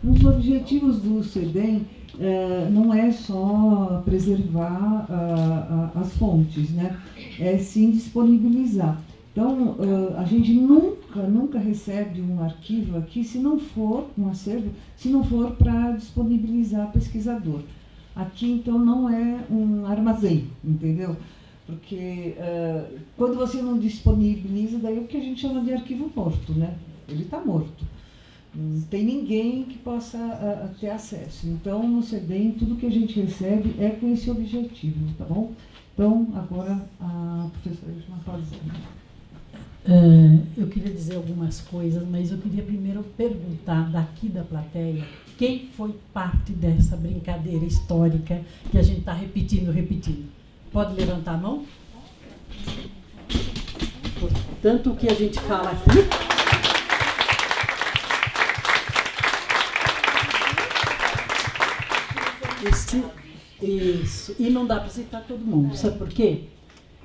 Um dos objetivos do CEDEM não é só preservar as fontes, né? É sim disponibilizar. Então, a gente nunca recebe um arquivo aqui, se não for um acervo, se não for para disponibilizar pesquisador. Aqui, então, não é um armazém, entendeu? Porque quando você não disponibiliza, daí é o que a gente chama de arquivo morto, né? Ele está morto. Não tem ninguém que possa ter acesso. Então, no CEDEM, tudo que a gente recebe é com esse objetivo, tá bom? Então, agora, a professora Edna Pazani. Eu queria dizer algumas coisas, mas eu queria primeiro perguntar daqui da plateia quem foi parte dessa brincadeira histórica que a gente está repetindo. Pode levantar a mão? Tanto o que a gente fala aqui. Isso. E não dá para citar todo mundo. Sabe por quê?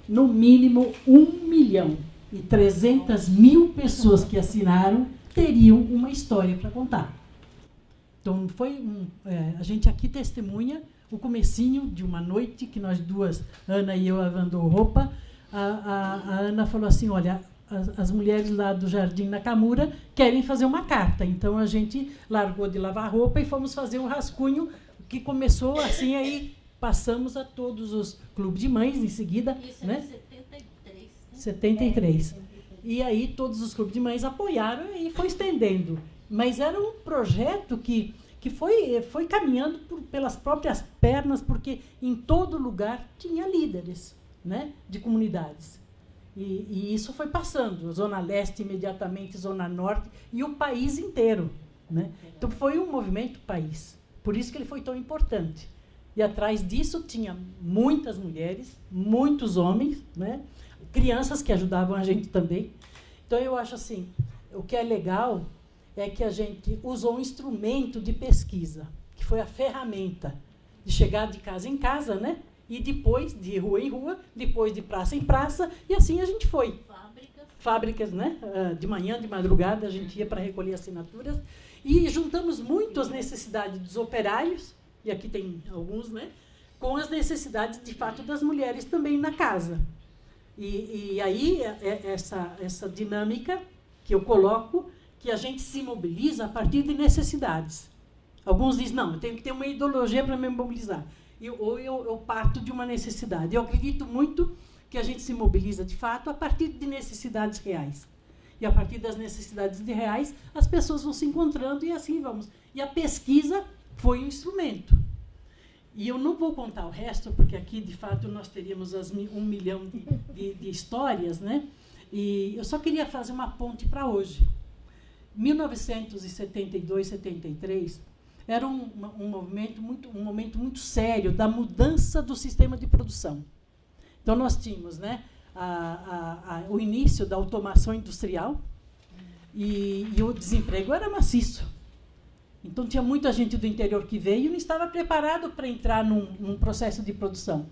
No mínimo 1.300.000 pessoas que assinaram teriam uma história para contar. Então, a gente aqui testemunha o comecinho de uma noite que nós duas, Ana e eu, lavando roupa, a Ana falou assim, olha, as mulheres lá do Jardim Nakamura querem fazer uma carta. Então, a gente largou de lavar roupa e fomos fazer um rascunho que começou assim, aí passamos a todos os clubes de mães em seguida. Isso né? Em 73. E aí todos os clubes de mães apoiaram e foi estendendo. Mas era um projeto que foi caminhando pelas próprias pernas, porque em todo lugar tinha líderes, né, de comunidades. E isso foi passando, Zona Leste imediatamente, Zona Norte, e o país inteiro. Né? Então foi um movimento país. Por isso que ele foi tão importante. E atrás disso tinha muitas mulheres, muitos homens, né? Crianças que ajudavam a gente também. Então, eu acho assim, o que é legal é que a gente usou um instrumento de pesquisa, que foi a ferramenta de chegar de casa em casa, né? E depois de rua em rua, depois de praça em praça, e assim a gente foi. Fábricas, né? De manhã, de madrugada, a gente ia para recolher assinaturas. E juntamos muito as necessidades dos operários, e aqui tem alguns, né, com as necessidades, de fato, das mulheres também na casa. E aí, essa dinâmica que eu coloco, que a gente se mobiliza a partir de necessidades. Alguns dizem, não, eu tenho que ter uma ideologia para me mobilizar. Ou eu parto de uma necessidade. Eu acredito muito que a gente se mobiliza, de fato, a partir de necessidades reais. E a partir das necessidades reais, as pessoas vão se encontrando e assim vamos. E a pesquisa foi um instrumento. E eu não vou contar o resto, porque aqui, de fato, nós teríamos 1 milhão de histórias, né? E eu só queria fazer uma ponte para hoje. 1972, 73, era um momento muito sério da mudança do sistema de produção. Então, nós tínhamos, né, o início da automação industrial e o desemprego era maciço. Então, tinha muita gente do interior que veio e não estava preparado para entrar num processo de produção.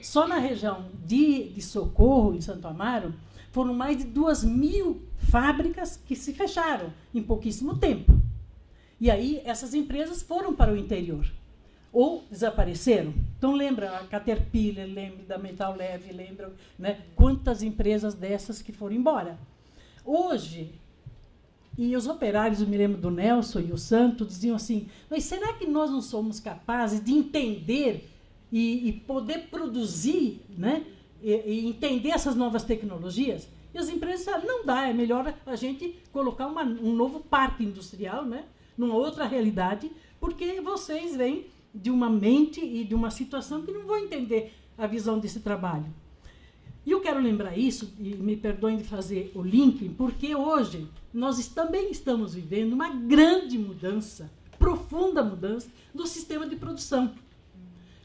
Só na região de Socorro, em Santo Amaro, foram mais de 2.000 fábricas que se fecharam em pouquíssimo tempo. E aí, essas empresas foram para o interior. Ou desapareceram. Então, lembra a Caterpillar, lembra da Metal Leve, lembra, né, quantas empresas dessas que foram embora. Hoje, e os operários, eu me lembro do Nelson e o Santo, diziam assim, mas será que nós não somos capazes de entender e poder produzir, né, e entender essas novas tecnologias? E as empresas disseram, não dá, é melhor a gente colocar um novo parque industrial, né, numa outra realidade, porque vocês vêm de uma mente e de uma situação que não vão entender a visão desse trabalho. E eu quero lembrar isso, e me perdoem de fazer o link, porque hoje nós também estamos vivendo uma grande mudança, profunda mudança, do sistema de produção.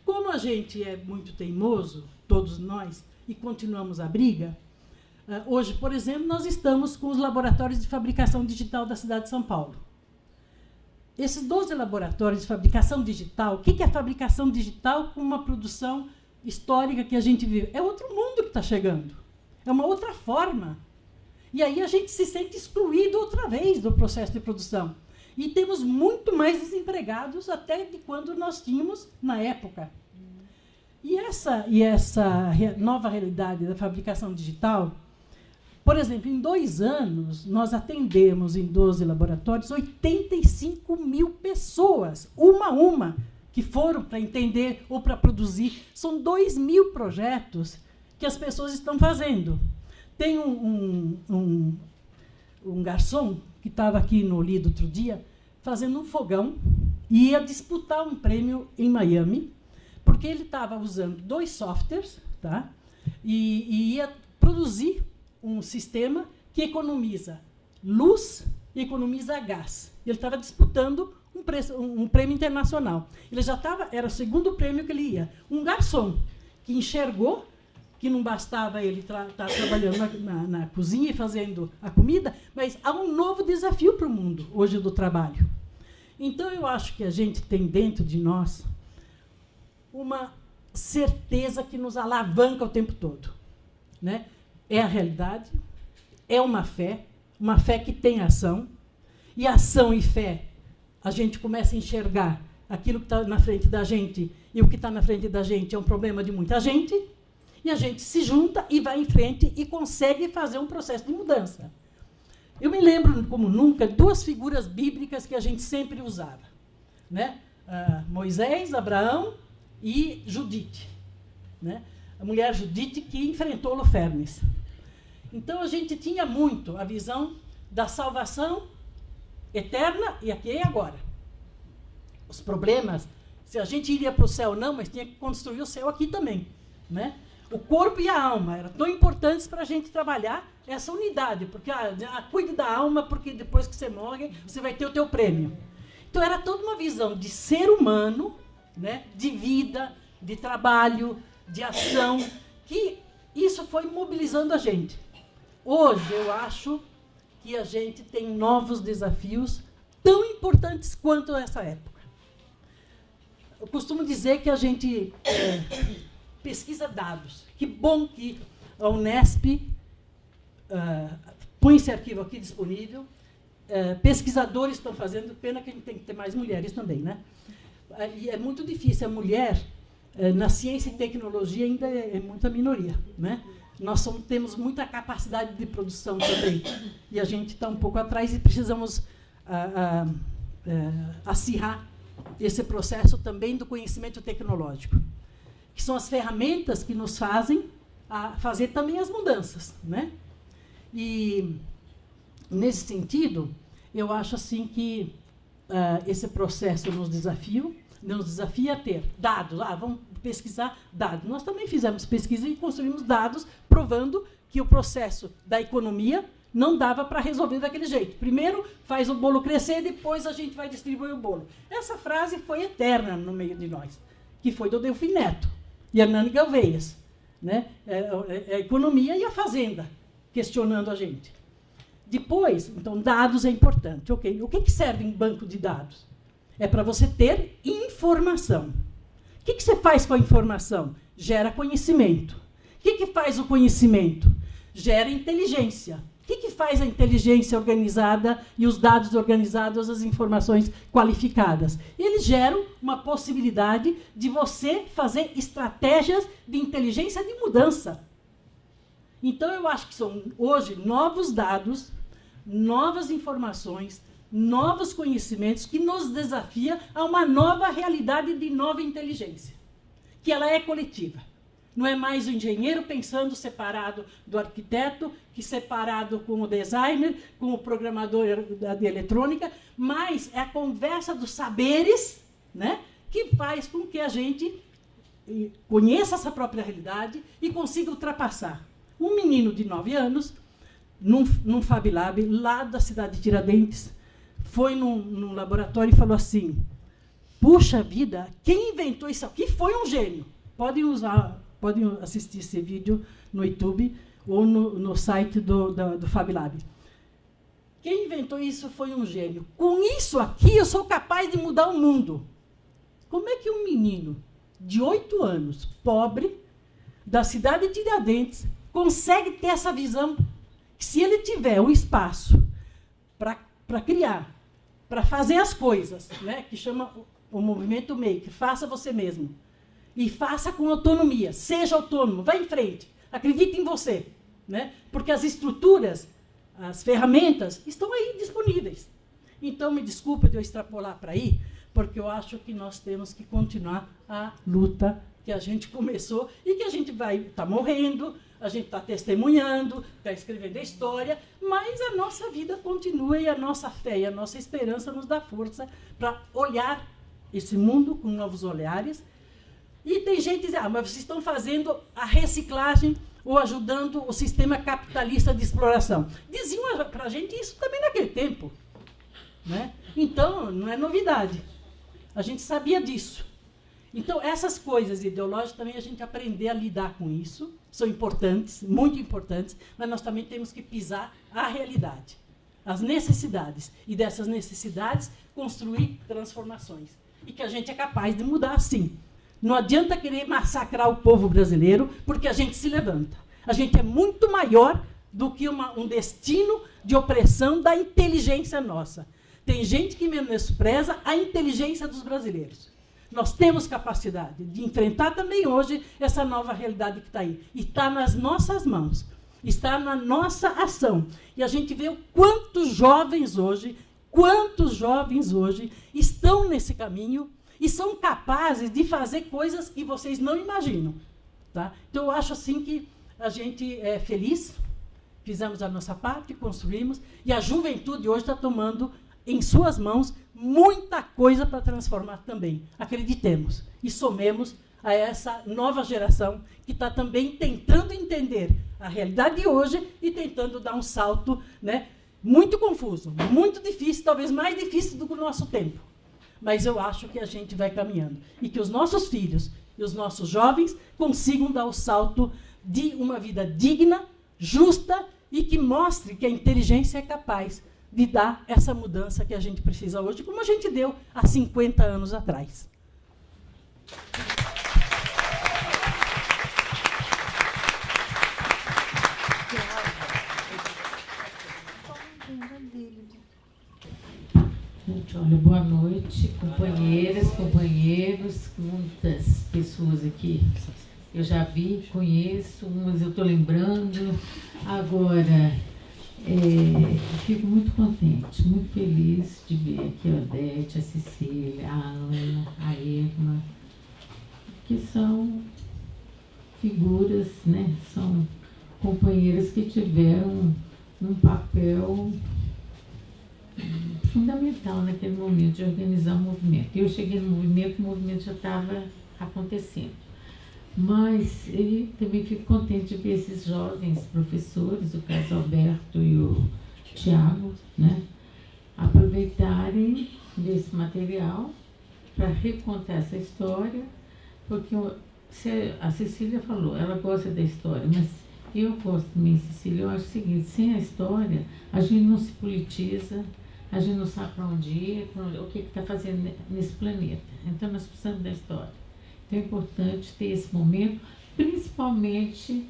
Como a gente é muito teimoso, todos nós, e continuamos a briga, hoje, por exemplo, nós estamos com os laboratórios de fabricação digital da cidade de São Paulo. Esses 12 laboratórios de fabricação digital, o que é a fabricação digital com uma produção histórica que a gente vive? É outro mundo que está chegando. É uma outra forma. E aí a gente se sente excluído outra vez do processo de produção. E temos muito mais desempregados até de quando nós tínhamos na época. E essa nova realidade da fabricação digital, por exemplo, em 2 anos, nós atendemos em 12 laboratórios 85 mil pessoas, uma a uma, que foram para entender ou para produzir. São 2.000 projetos que as pessoas estão fazendo. Tem um garçom que estava aqui no Lido outro dia, fazendo um fogão, e ia disputar um prêmio em Miami, porque ele estava usando 2 softwares, tá? E ia produzir um sistema que economiza luz e economiza gás. Ele estava disputando um prêmio internacional. Ele já estava, era o 2º prêmio que ele ia. Um garçom que enxergou que não bastava ele estar trabalhando na cozinha e fazendo a comida, mas há um novo desafio para o mundo hoje do trabalho. Então, eu acho que a gente tem dentro de nós uma certeza que nos alavanca o tempo todo, né? É a realidade, é uma fé que tem ação, e ação e fé, a gente começa a enxergar aquilo que está na frente da gente, e o que está na frente da gente é um problema de muita gente, e a gente se junta e vai em frente e consegue fazer um processo de mudança. Eu me lembro, como nunca, 2 figuras bíblicas que a gente sempre usava, né? Moisés, Abraão e Judite, né? A mulher Judite que enfrentou Holofernes. Então, a gente tinha muito a visão da salvação eterna e aqui e agora. Os problemas, se a gente iria para o céu, não, mas tinha que construir o céu aqui também, né? O corpo e a alma eram tão importantes para a gente trabalhar essa unidade, porque cuide da alma, porque depois que você morre, você vai ter o teu prêmio. Então, era toda uma visão de ser humano, né, de vida, de trabalho, de ação, que isso foi mobilizando a gente. Hoje, eu acho que a gente tem novos desafios tão importantes quanto essa época. Eu costumo dizer que a gente pesquisa dados. Que bom que a Unesp põe esse arquivo aqui disponível. Pesquisadores estão fazendo, pena que a gente tem que ter mais mulheres também, né? E é muito difícil. A mulher, na ciência e tecnologia, ainda é muita minoria, né? Nós temos muita capacidade de produção também. E a gente está um pouco atrás e precisamos acirrar esse processo também do conhecimento tecnológico, que são as ferramentas que nos fazem fazer também as mudanças, né? E, nesse sentido, eu acho assim que esse processo nos desafia a ter dados. Vamos pesquisar dados. Nós também fizemos pesquisa e construímos dados provando que o processo da economia não dava para resolver daquele jeito. Primeiro faz o bolo crescer, depois a gente vai distribuir o bolo. Essa frase foi eterna no meio de nós, que foi do Delfim Neto e Hernani Galveias, né? A economia e a fazenda, questionando a gente. Depois, então, dados é importante. Okay. O que serve um banco de dados? É para você ter informação. O que você faz com a informação? Gera conhecimento. O que faz o conhecimento? Gera inteligência. O que faz a inteligência organizada e os dados organizados, as informações qualificadas? Eles geram uma possibilidade de você fazer estratégias de inteligência de mudança. Então, eu acho que são, hoje, novos dados, novas informações, novos conhecimentos que nos desafia a uma nova realidade de nova inteligência, que ela é coletiva. Não é mais o engenheiro pensando separado do arquiteto, que separado com o designer, com o programador de eletrônica, mas é a conversa dos saberes, né, que faz com que a gente conheça essa própria realidade e consiga ultrapassar. Um menino de 9 anos, num Fab Lab, lá da cidade de Tiradentes, foi num laboratório e falou assim: puxa vida, quem inventou isso aqui foi um gênio. Podem assistir esse vídeo no YouTube ou no site do Fab Lab. Quem inventou isso foi um gênio. Com isso aqui, eu sou capaz de mudar o mundo. Como é que um menino de 8 anos, pobre, da cidade de Tiradentes, consegue ter essa visão? Que se ele tiver um espaço para criar para fazer as coisas, né, que chama o movimento Make, faça você mesmo. E faça com autonomia, seja autônomo, vá em frente, acredite em você, né? Porque as estruturas, as ferramentas estão aí disponíveis. Então, me desculpa de eu extrapolar para aí, porque eu acho que nós temos que continuar a luta que a gente começou e que a gente vai estar morrendo, a gente está testemunhando, está escrevendo a história, mas a nossa vida continua e a nossa fé e a nossa esperança nos dá força para olhar esse mundo com novos olhares. E tem gente que diz, mas vocês estão fazendo a reciclagem ou ajudando o sistema capitalista de exploração. Diziam para a gente isso também naquele tempo, né? Então, não é novidade. A gente sabia disso. Então, essas coisas ideológicas também a gente aprender a lidar com isso, são importantes, muito importantes, mas nós também temos que pisar a realidade, as necessidades, e dessas necessidades construir transformações. E que a gente é capaz de mudar, sim. Não adianta querer massacrar o povo brasileiro, porque a gente se levanta. A gente é muito maior do que um destino de opressão da inteligência nossa. Tem gente que menospreza a inteligência dos brasileiros. Nós temos capacidade de enfrentar também hoje essa nova realidade que está aí. E está nas nossas mãos, está na nossa ação. E a gente vê o quantos jovens hoje estão nesse caminho e são capazes de fazer coisas que vocês não imaginam. Tá? Então, eu acho assim que a gente é feliz, fizemos a nossa parte, construímos, e a juventude hoje está tomando em suas mãos muita coisa para transformar também. Acreditemos e somemos a essa nova geração que está também tentando entender a realidade de hoje e tentando dar um salto, né, muito confuso, muito difícil, talvez mais difícil do que o nosso tempo. Mas eu acho que a gente vai caminhando. E que os nossos filhos e os nossos jovens consigam dar o salto de uma vida digna, justa e que mostre que a inteligência é capaz de dar essa mudança que a gente precisa hoje, como a gente deu há 50 anos atrás. Olha, boa noite, companheiras, companheiros, muitas pessoas aqui eu já vi, conheço, umas eu estou lembrando. Agora, fico muito contente, muito feliz de ver aqui a Odete, a Cecília, a Ana, a Irma, que são figuras, né? São companheiras que tiveram um papel fundamental naquele momento de organizar o movimento. Eu cheguei no movimento, o movimento já estava acontecendo. Mas eu também fico contente de ver esses jovens professores, o Carlos Alberto e o Tiago, né, aproveitarem desse material para recontar essa história, porque a Cecília falou, ela gosta da história, mas eu gosto também, Cecília, eu acho o seguinte, sem a história, a gente não se politiza, a gente não sabe para onde ir, o que está fazendo nesse planeta. Então, nós precisamos da história. Então, é importante ter esse momento, principalmente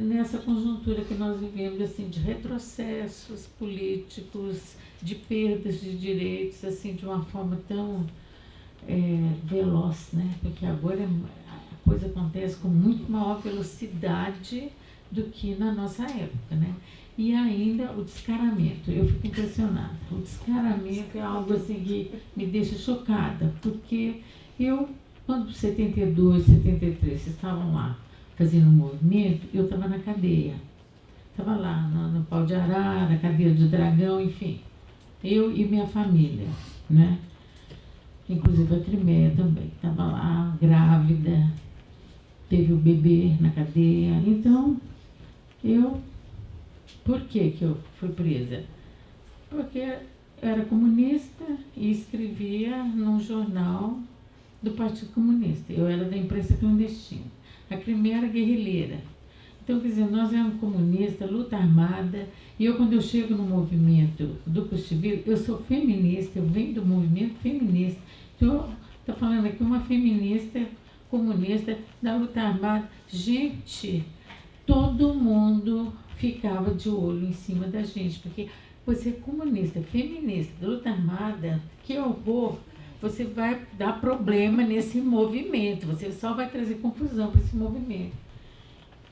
nessa conjuntura que nós vivemos, assim, de retrocessos políticos, de perdas de direitos, assim, de uma forma tão veloz, né? Porque agora a coisa acontece com muito maior velocidade do que na nossa época, né? E ainda o descaramento, eu fico impressionada. O descaramento é algo assim que me deixa chocada, porque eu, quando 72, 73, vocês estavam lá fazendo um movimento, eu estava na cadeia. Estava lá no pau de arara, cadeia de dragão, enfim. Eu e minha família, né? Inclusive a Crimeia também. Estava lá, grávida, teve o bebê na cadeia. Então, por que eu fui presa? Porque eu era comunista e escrevia num jornal do Partido Comunista. Eu era da imprensa clandestina. A Crimeia era guerrilheira. Então, quer dizer, nós éramos comunistas, luta armada, e quando eu chego no movimento do Custiveiro, eu sou feminista, eu venho do movimento feminista. Então, estou falando aqui uma feminista comunista da luta armada. Gente, todo mundo ficava de olho em cima da gente, porque você é comunista, feminista, de luta armada, que horror! Você vai dar problema nesse movimento, você só vai trazer confusão para esse movimento.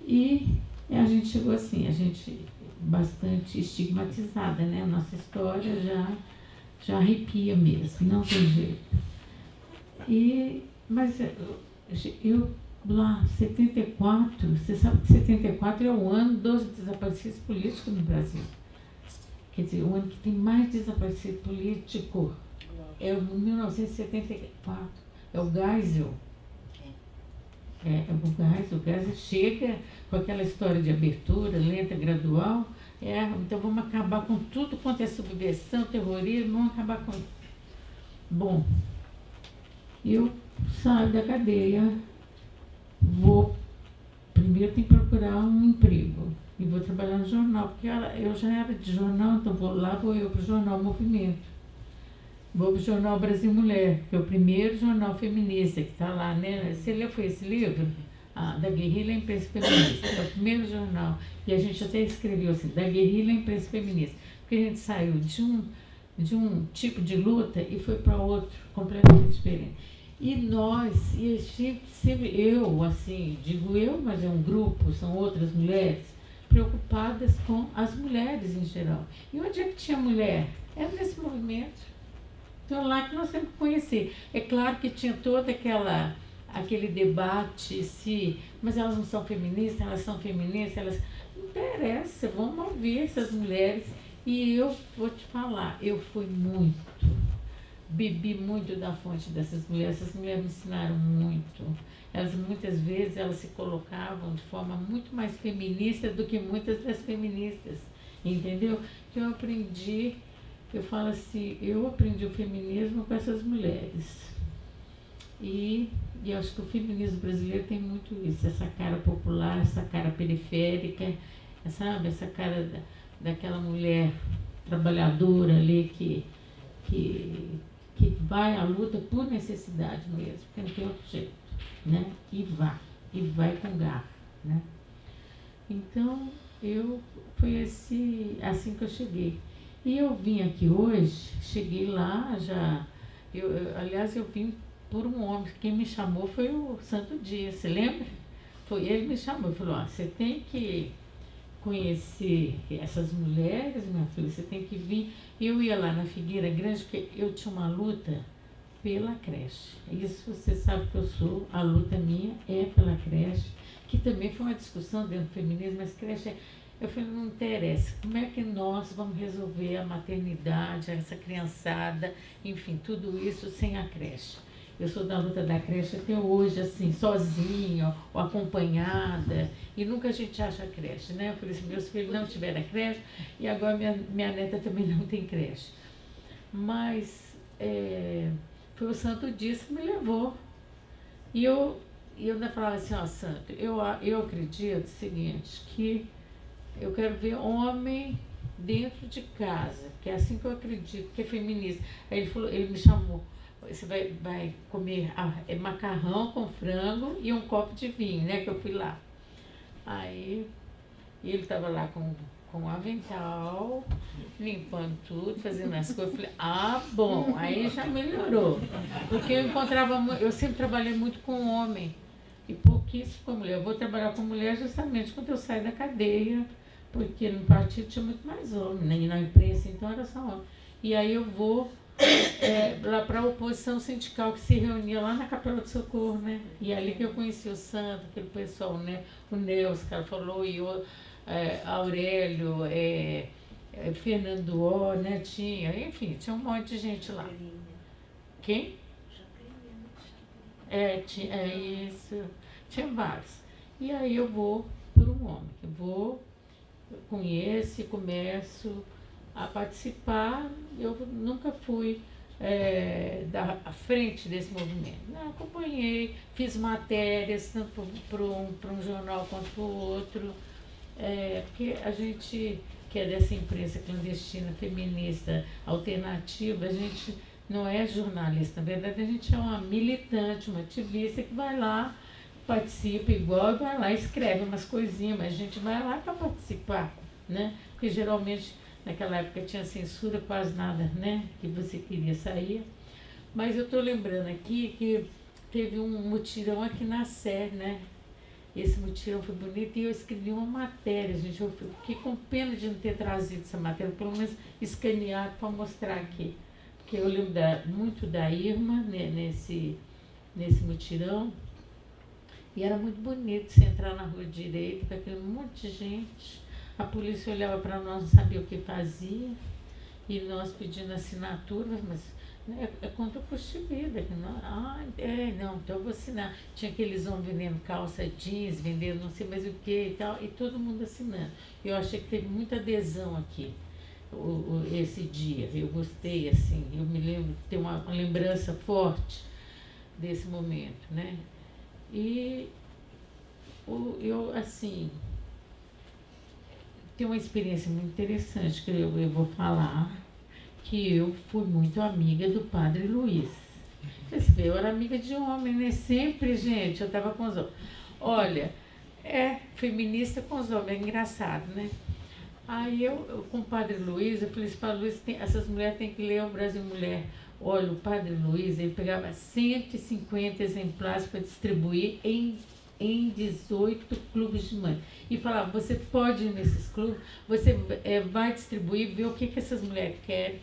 E a gente chegou assim, a gente bastante estigmatizada, né? A nossa história já arrepia mesmo, não tem jeito. Mas eu lá, 74, você sabe que 74 é o ano dos desaparecidos políticos no Brasil. Quer dizer, o ano que tem mais desaparecido político é o 1974, é o Geisel. O Geisel chega com aquela história de abertura lenta, gradual. Então vamos acabar com tudo quanto é subversão, terrorismo, vamos acabar com isso. Bom, eu saio da cadeia, primeiro tenho que procurar um emprego e vou trabalhar no jornal, porque eu já era de jornal, então vou eu para o jornal Movimento. Vou para o jornal Brasil Mulher, que é o primeiro jornal feminista que está lá, né? Você foi esse livro? Da Guerrilha à Imprensa Feminista, é o primeiro jornal. E a gente até escreveu assim, da Guerrilha à Imprensa Feminista, porque a gente saiu de um tipo de luta e foi para outro, completamente diferente. E sempre eu, assim, digo eu, mas é um grupo, são outras mulheres, preocupadas com as mulheres em geral. E onde é que tinha mulher? Era nesse movimento. Então, lá que nós temos que conhecer. É claro que tinha todo aquele debate, mas elas não são feministas, elas são feministas, não interessa, vamos ouvir essas mulheres. E eu vou te falar, eu bebi muito da fonte dessas mulheres, essas mulheres me ensinaram muito. Muitas vezes, elas se colocavam de forma muito mais feminista do que muitas das feministas, entendeu? Que eu falo assim, eu aprendi o feminismo com essas mulheres. E eu acho que o feminismo brasileiro tem muito isso, essa cara popular, essa cara periférica, sabe? Essa cara daquela mulher trabalhadora ali que vai à luta por necessidade mesmo, porque não tem outro jeito, né? E vai com garra, né? Então, foi assim que eu cheguei. E eu vim aqui hoje, cheguei lá, aliás, eu vim por um homem, quem me chamou foi o Santo Dias, você lembra? Ele me chamou, falou, você tem que conhecer essas mulheres, minha filha, você tem que vir. Eu ia lá na Figueira Grande, porque eu tinha uma luta pela creche. Isso você sabe que eu sou, a luta minha é pela creche, que também foi uma discussão dentro do feminismo, mas creche eu falei, não interessa, como é que nós vamos resolver a maternidade, essa criançada, enfim, tudo isso sem a creche. Eu sou da luta da creche até hoje, assim, sozinha ou acompanhada, e nunca a gente acha creche, né? Eu falei assim, meus filhos não tiveram creche, e agora minha neta também não tem creche. Mas foi o Santo Dias que me levou. E eu ainda falava assim, Santo, eu acredito o seguinte, que eu quero ver homem dentro de casa, que é assim que eu acredito, que é feminista. Aí ele me chamou, você vai comer macarrão com frango e um copo de vinho, né, que eu fui lá. Aí ele estava lá com um avental, limpando tudo, fazendo as coisas. Eu falei, bom, aí já melhorou. Porque eu sempre trabalhei muito com homem e pouquíssimo com mulher. Eu vou trabalhar com mulher justamente quando eu saio da cadeia, porque no partido tinha muito mais homem, né? E na imprensa então era só homem. E aí eu vou lá para a oposição sindical que se reunia lá na Capela do Socorro, né? E ali que eu conheci o Santo, aquele pessoal, né? O Nelson, que ela falou, e o Aurélio, Fernando O, né? Enfim, tinha um monte de gente lá. Quem? Isso. Tinha vários. E aí eu vou por um homem. Conheço e começo a participar. Eu nunca fui à frente desse movimento. Não, acompanhei, fiz matérias, tanto para um jornal quanto para o outro, porque a gente, que é dessa imprensa clandestina, feminista, alternativa, a gente não é jornalista, na verdade a gente é uma militante, uma ativista que vai lá, participa igual, vai lá, escreve umas coisinhas, mas a gente vai lá para participar, né? Porque geralmente naquela época tinha censura, quase nada, né, que você queria sair. Mas eu estou lembrando aqui que teve um mutirão aqui na Sé, né? Esse mutirão foi bonito e eu escrevi uma matéria, gente. Eu fiquei com pena de não ter trazido essa matéria, pelo menos escaneado para mostrar aqui. Porque eu lembro muito da Irma, né, nesse mutirão. E era muito bonito você entrar na Rua Direita com aquele monte de gente. A polícia olhava para nós, não sabia o que fazia. E nós pedindo assinaturas, mas é contra o custo de vida. Não, então eu vou assinar. Tinha aqueles homens vendendo calça jeans, vendendo não sei mais o que e tal, e todo mundo assinando. Eu achei que teve muita adesão aqui, esse dia. Eu gostei, assim, eu me lembro, tenho uma lembrança forte desse momento, né? E eu, assim, tenho uma experiência muito interessante que eu vou falar, que eu fui muito amiga do Padre Luiz. Eu era amiga de homem, né? Sempre, gente, eu estava com os homens. Olha, feminista com os homens, é engraçado, né? Aí eu com o Padre Luiz, eu falei assim, Padre Luiz, essas mulheres têm que ler o Brasil Mulher. Olha, o Padre Luiz, ele pegava 150 exemplares para distribuir em 18 clubes de mãe. E falava, você pode ir nesses clubes, você vai distribuir, ver o que essas mulheres querem.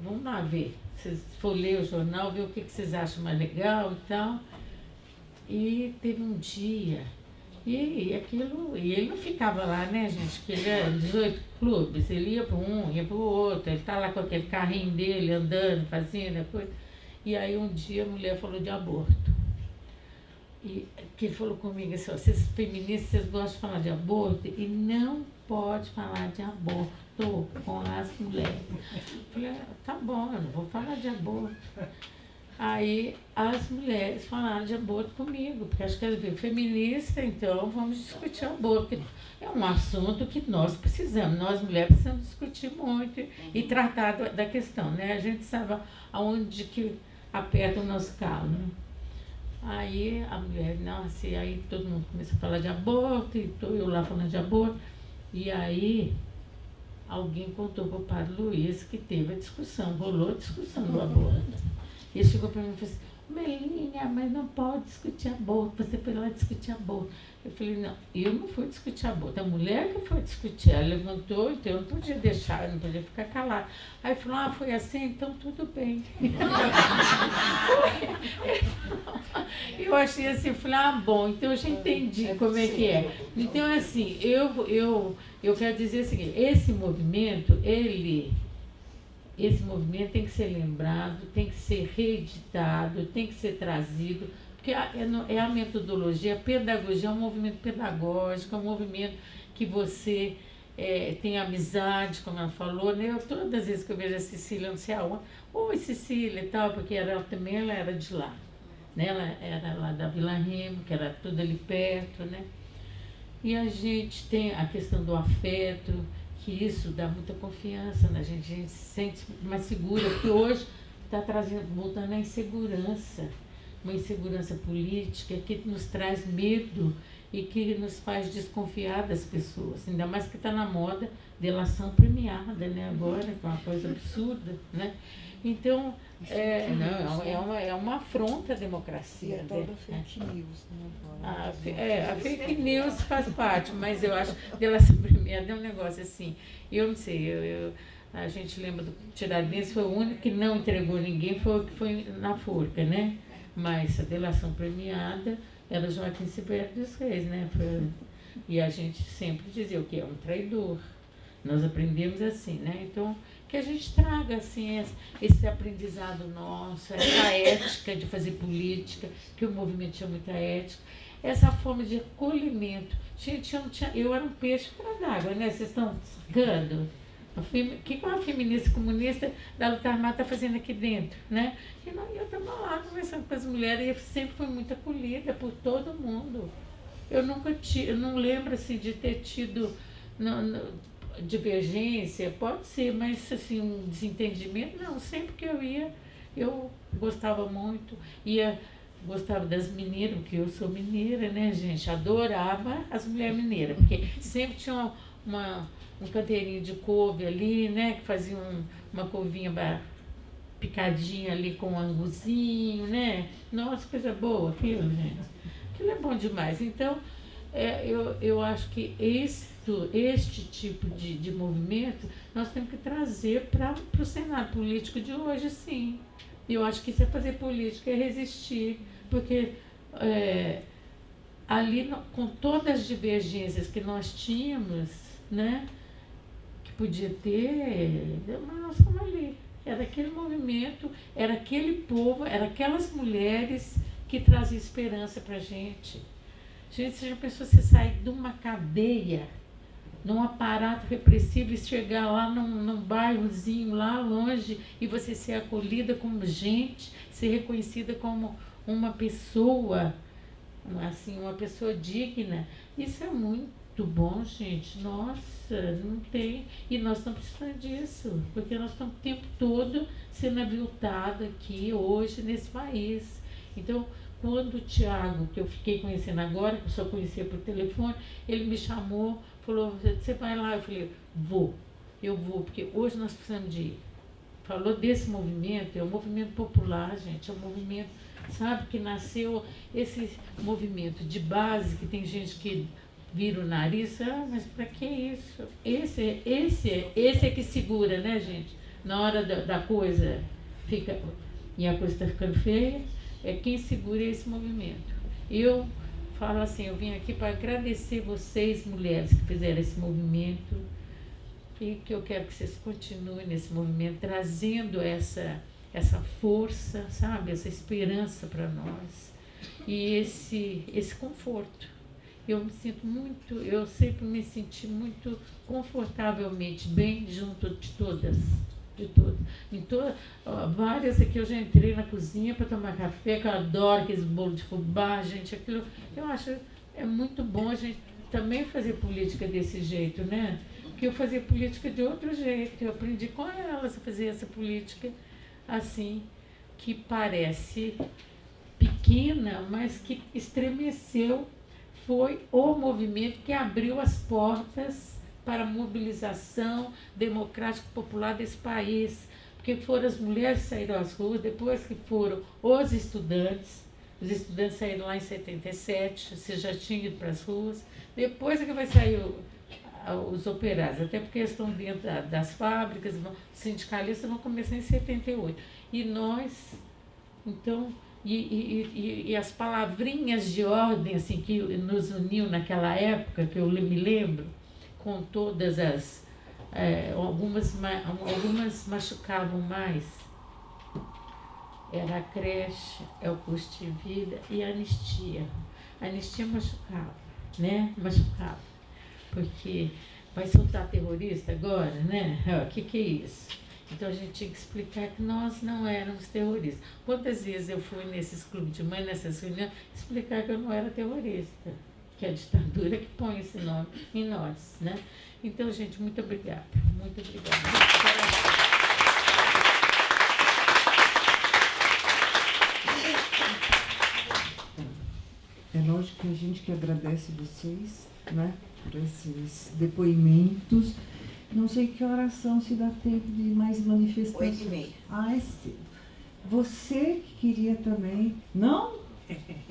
Vamos lá ver, se for ler o jornal, ver o que vocês acham mais legal e tal. E teve um dia, e ele não ficava lá, né, gente, que ele era 18 clubes, ele ia para um, ia para o outro, ele tá lá com aquele carrinho dele, andando, fazendo a coisa. E aí um dia a mulher falou de aborto. E que ele falou comigo assim, vocês feministas, vocês gostam de falar de aborto e não pode falar de aborto com as mulheres. Eu falei, tá bom, eu não vou falar de aborto. Aí as mulheres falaram de aborto comigo, porque acho que elas viram feminista, então vamos discutir aborto. É um assunto que nós precisamos, nós mulheres precisamos discutir muito e tratar da questão, né? A gente sabe aonde que aperta o nosso calo, né? Aí a mulher, nossa, e aí todo mundo começou a falar de aborto, e estou eu lá falando de aborto. E aí alguém contou para o Padre Luiz que teve a discussão, rolou a discussão do aborto. E ele chegou para mim e falou assim, Melinha, mas não pode discutir aborto, você foi lá discutir aborto. Eu falei, não, eu não fui discutir aborto, a mulher que foi discutir, ela levantou, então eu não podia deixar, eu não podia ficar calada. Aí falou, foi assim, então tudo bem. Eu achei assim, eu falei, bom, então eu já entendi como é que é. Então, assim, eu quero dizer o seguinte, esse movimento tem que ser lembrado, tem que ser reeditado, tem que ser trazido, porque é a metodologia, a pedagogia é um movimento pedagógico, é um movimento que você tem amizade, como ela falou, né? Todas as vezes que eu vejo a Cecília, não sei aonde, oi Cecília e tal, porque ela era de lá, né? Ela era lá da Vila Remo, que era tudo ali perto, né? E a gente tem a questão do afeto, que isso dá muita confiança na gente, a gente se sente mais segura, porque hoje está voltando a insegurança, uma insegurança política que nos traz medo e que nos faz desconfiar das pessoas, ainda mais que está na moda delação premiada, né, agora, que é uma coisa absurda, né? Então, é uma afronta à democracia. E a tal da fake news, né? A fake news faz parte, mas eu acho que delação premiada é um negócio assim, eu não sei, a gente lembra do Tiradentes, foi o único que não entregou ninguém, foi o que foi na forca, né? Mas a delação premiada era Joaquim Silveira dos Reis, né? E a gente sempre dizia o que é um traidor. Nós aprendemos assim, né? Então, que a gente traga assim, esse aprendizado nosso, essa ética de fazer política, que o movimento tinha muita ética, essa forma de acolhimento. Gente, eu era um peixe fora d'água, né? Vocês estão sacando? O que uma feminista comunista da luta armada está fazendo aqui dentro, né? E eu estava lá conversando com as mulheres e eu sempre fui muito acolhida por todo mundo. Eu não lembro assim, de ter tido divergência, pode ser, mas assim, um desentendimento, não. Sempre que eu ia, eu gostava muito, gostava das mineiras, porque eu sou mineira, né, gente? Adorava as mulheres mineiras, porque sempre tinha um canteirinho de couve ali, né? Que fazia uma couvinha picadinha ali com um anguzinho, né? Nossa, coisa boa aquilo, gente. Aquilo é bom demais. Então, eu acho que este tipo de movimento nós temos que trazer para o cenário político de hoje, sim. E eu acho que isso é fazer política, é resistir, porque ali, com todas as divergências que nós tínhamos, né, que podia ter, mas nós estamos ali. Era aquele movimento, era aquele povo, era aquelas mulheres que traziam esperança para a gente. Gente, você já pensou você sair de uma cadeia, num aparato repressivo e chegar lá num bairrozinho lá longe e você ser acolhida como gente, ser reconhecida como uma pessoa, assim, uma pessoa digna. Isso é muito bom, gente. Nossa, não tem. E nós estamos precisando disso, porque nós estamos o tempo todo sendo aviltados aqui, hoje, nesse país. Então, quando o Tiago, que eu fiquei conhecendo agora, que eu só conhecia por telefone, ele me chamou, falou, você vai lá? Eu falei, eu vou, porque hoje nós precisamos de ir. Falou desse movimento, é um movimento popular, gente, é um movimento, sabe, que nasceu, esse movimento de base, que tem gente que vira o nariz, mas para que isso? Esse é que segura, né, gente? Na hora da coisa, e a coisa está ficando feia, é quem segura esse movimento. Eu falo assim, eu vim aqui para agradecer vocês, mulheres, que fizeram esse movimento, e que eu quero que vocês continuem nesse movimento, trazendo essa força, sabe, essa esperança para nós, e esse conforto. Eu me sinto muito, eu sempre me senti muito confortavelmente bem junto de todas. Várias aqui eu já entrei na cozinha para tomar café, que eu adoro aqueles bolos de fubá, gente, aquilo, eu acho, é muito bom a gente também fazer política desse jeito, né? Porque eu fazia política de outro jeito, eu aprendi com elas a fazer essa política assim, que parece pequena, mas que estremeceu, foi o movimento que abriu as portas para a mobilização democrática e popular desse país, porque foram as mulheres que saíram às ruas, depois que foram os estudantes saíram lá em 77, você já tinha ido para as ruas, depois é que vai sair os operários, até porque eles estão dentro das fábricas, os sindicalistas vão começar em 78, e nós, então, e as palavrinhas de ordem assim, que nos uniu naquela época, que eu me lembro, com todas algumas machucavam mais. Era a creche, é o custo de vida e a anistia. A anistia machucava, né? Machucava. Porque vai soltar terrorista agora, né? O que é isso? Então a gente tinha que explicar que nós não éramos terroristas. Quantas vezes eu fui nesses clubes de mãe, nessas reuniões, explicar que eu não era terrorista, que é a ditadura que põe esse nome em nós, né? Então, gente, muito obrigada. Muito obrigada. É lógico que a gente que agradece vocês, né, por esses depoimentos. Não sei que horas são, se dá tempo de mais manifestações. 8h30. Ah, é cedo. Você que queria também... Não?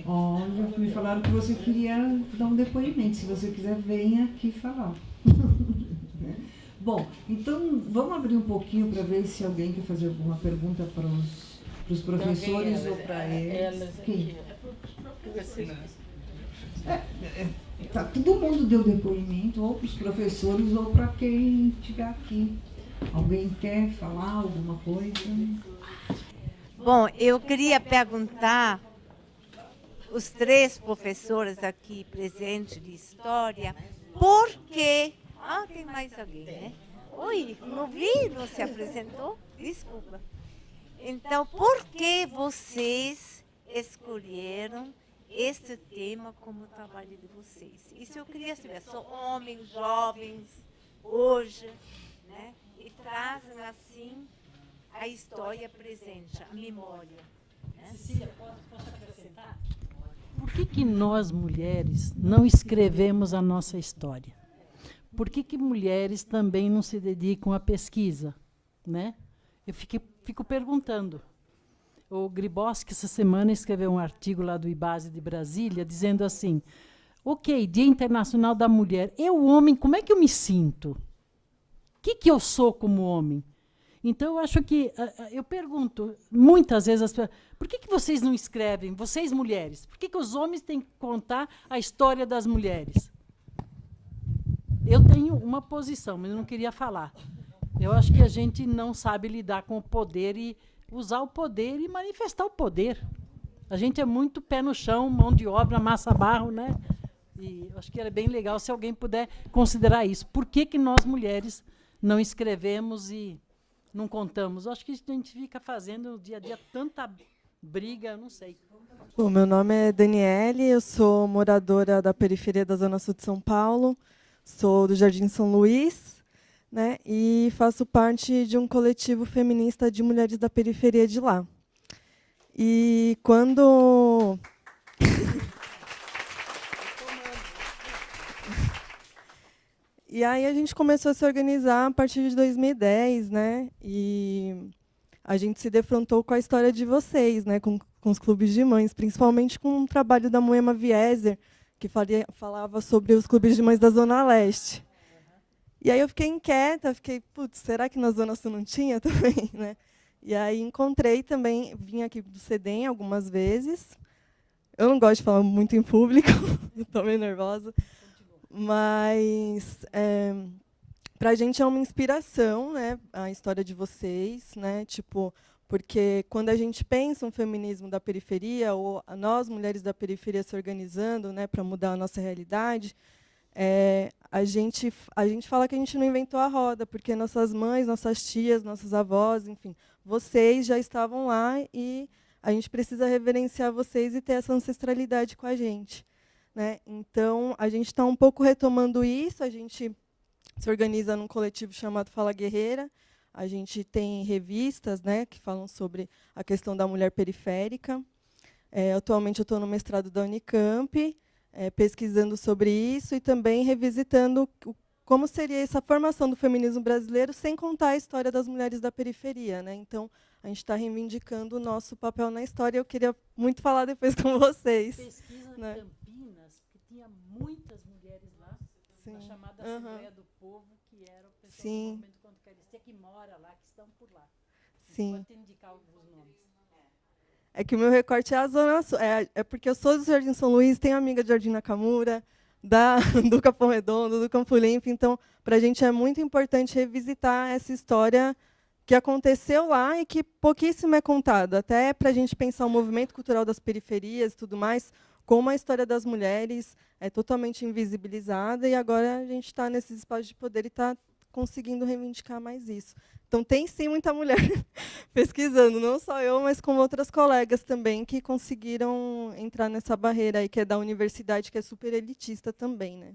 Olha, me falaram que você queria dar um depoimento. Se você quiser, venha aqui falar. Bom, então vamos abrir um pouquinho para ver se alguém quer fazer alguma pergunta para os professores ou para eles. Quem? Tá, todo mundo deu depoimento, ou para os professores ou para quem estiver aqui. Alguém quer falar alguma coisa? Bom, eu queria perguntar os 3 professores aqui presentes de história, por que... Ah, tem mais alguém, né? Oi, não vi, não se apresentou? Desculpa. Então, por que vocês escolheram este tema como trabalho de vocês? Isso eu queria saber. São homens, jovens, hoje, né? E trazem, assim, a história presente, a memória. Né? Cecília, posso acrescentar? Por que nós, mulheres, não escrevemos a nossa história? por que mulheres também não se dedicam à pesquisa, né? Eu fico perguntando. O Griboski, essa semana, escreveu um artigo lá do IBASE de Brasília, dizendo assim, ok, Dia Internacional da Mulher, eu, homem, como é que eu me sinto? O que eu sou como homem? Então, eu acho que, eu pergunto, muitas vezes, as pessoas, por que vocês não escrevem, vocês mulheres, por que os homens têm que contar a história das mulheres? Eu tenho uma posição, mas eu não queria falar. Eu acho que a gente não sabe lidar com o poder e usar o poder e manifestar o poder. A gente é muito pé no chão, mão de obra, massa barro, né? E eu acho que era bem legal se alguém puder considerar isso. Por que nós, mulheres, não escrevemos e não contamos? Eu acho que a gente fica fazendo no dia a dia tanta briga, não sei. Bom, meu nome é Daniele, eu sou moradora da periferia da Zona Sul de São Paulo, sou do Jardim São Luís, né, e faço parte de um coletivo feminista de mulheres da periferia de lá. E quando... E aí a gente começou a se organizar a partir de 2010, né? E a gente se defrontou com a história de vocês, né? Com os clubes de mães, principalmente com o trabalho da Moema Vieser, que falava sobre os clubes de mães da Zona Leste. E aí eu fiquei inquieta, putz, será que na Zona Sul não tinha também, né? E aí encontrei também, vim aqui do CEDEM algumas vezes. Eu não gosto de falar muito em público, estou meio nervosa. Mas para a gente é uma inspiração, né, a história de vocês, né, tipo, porque quando a gente pensa um feminismo da periferia, ou nós, mulheres da periferia, se organizando, né, para mudar a nossa realidade, a gente fala que a gente não inventou a roda, porque nossas mães, nossas tias, nossas avós, enfim, vocês já estavam lá e a gente precisa reverenciar vocês e ter essa ancestralidade com a gente. Né? Então, a gente está um pouco retomando isso, a gente se organiza num coletivo chamado Fala Guerreira, a gente tem revistas, né, que falam sobre a questão da mulher periférica. Atualmente eu estou no mestrado da Unicamp, pesquisando sobre isso e também revisitando como seria essa formação do feminismo brasileiro sem contar a história das mulheres da periferia. Né? Então, a gente está reivindicando o nosso papel na história. Eu queria muito falar depois com vocês. Pesquisa, né? Tinha muitas mulheres lá, Sim. na chamada Assembleia do Povo, que era o pessoal Sim. do movimento contra a carestia, que mora lá, que estão por lá. Sim. Pode indicar alguns nomes. É que o meu recorte é a Zona Sul. É porque eu sou do Jardim São Luís, tenho amiga de Jardim Nakamura, do Capão Redondo, do Campo Limpo. Então, para a gente é muito importante revisitar essa história que aconteceu lá e que pouquíssimo é contado. Até para a gente pensar o movimento cultural das periferias e tudo mais, como a história das mulheres é totalmente invisibilizada e agora a gente está nesses espaços de poder e está conseguindo reivindicar mais isso. Então, tem sim muita mulher pesquisando, não só eu, mas com outras colegas também que conseguiram entrar nessa barreira aí, que é da universidade, que é super elitista também. Né?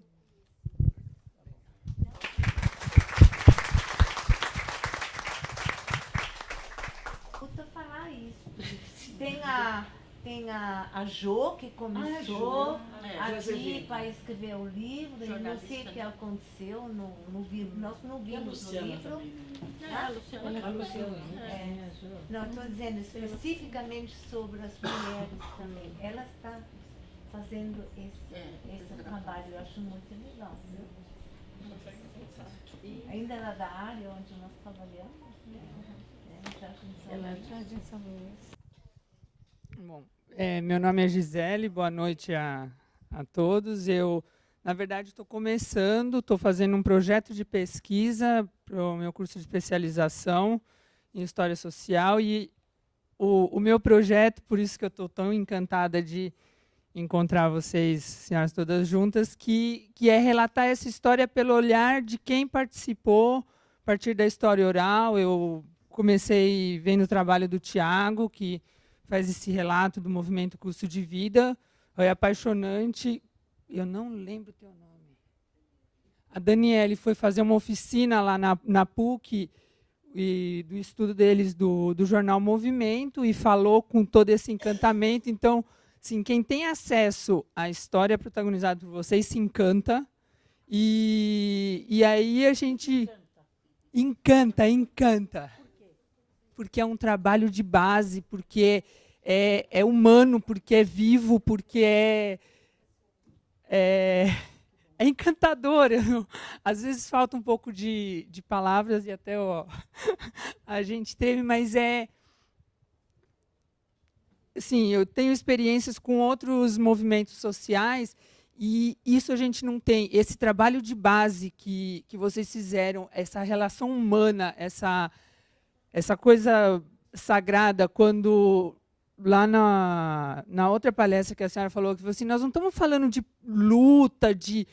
Escuta falar isso. Tem a Jo, que começou aqui para escrever o livro, e não sei o que aconteceu, nós não vimos o livro. Não, estou dizendo especificamente sobre as mulheres também. Ela está fazendo esse trabalho, eu acho muito legal. Ainda era da área onde nós trabalhamos, Ela é Jardim São Luís. Bom, meu nome é Gisele, boa noite a todos. Eu, na verdade, estou começando, estou fazendo um projeto de pesquisa para o meu curso de especialização em História Social e o meu projeto, por isso que eu estou tão encantada de encontrar vocês, senhoras todas juntas, que é relatar essa história pelo olhar de quem participou a partir da história oral. Eu comecei vendo o trabalho do Tiago, que faz esse relato do movimento Custo de Vida. É apaixonante. Eu não lembro o teu nome. A Daniele foi fazer uma oficina lá na PUC, e do estudo deles do jornal Movimento, e falou com todo esse encantamento. Então, assim, quem tem acesso à história protagonizada por vocês se encanta. E aí a gente encanta. Porque é um trabalho de base, porque é humano, porque é vivo, porque é encantador. Às vezes falta um pouco de palavras e até a gente teve, mas assim, eu tenho experiências com outros movimentos sociais e isso a gente não tem. Esse trabalho de base que vocês fizeram, essa relação humana, essa coisa sagrada, quando lá na outra palestra que a senhora falou, que assim, nós não estamos falando de luta, de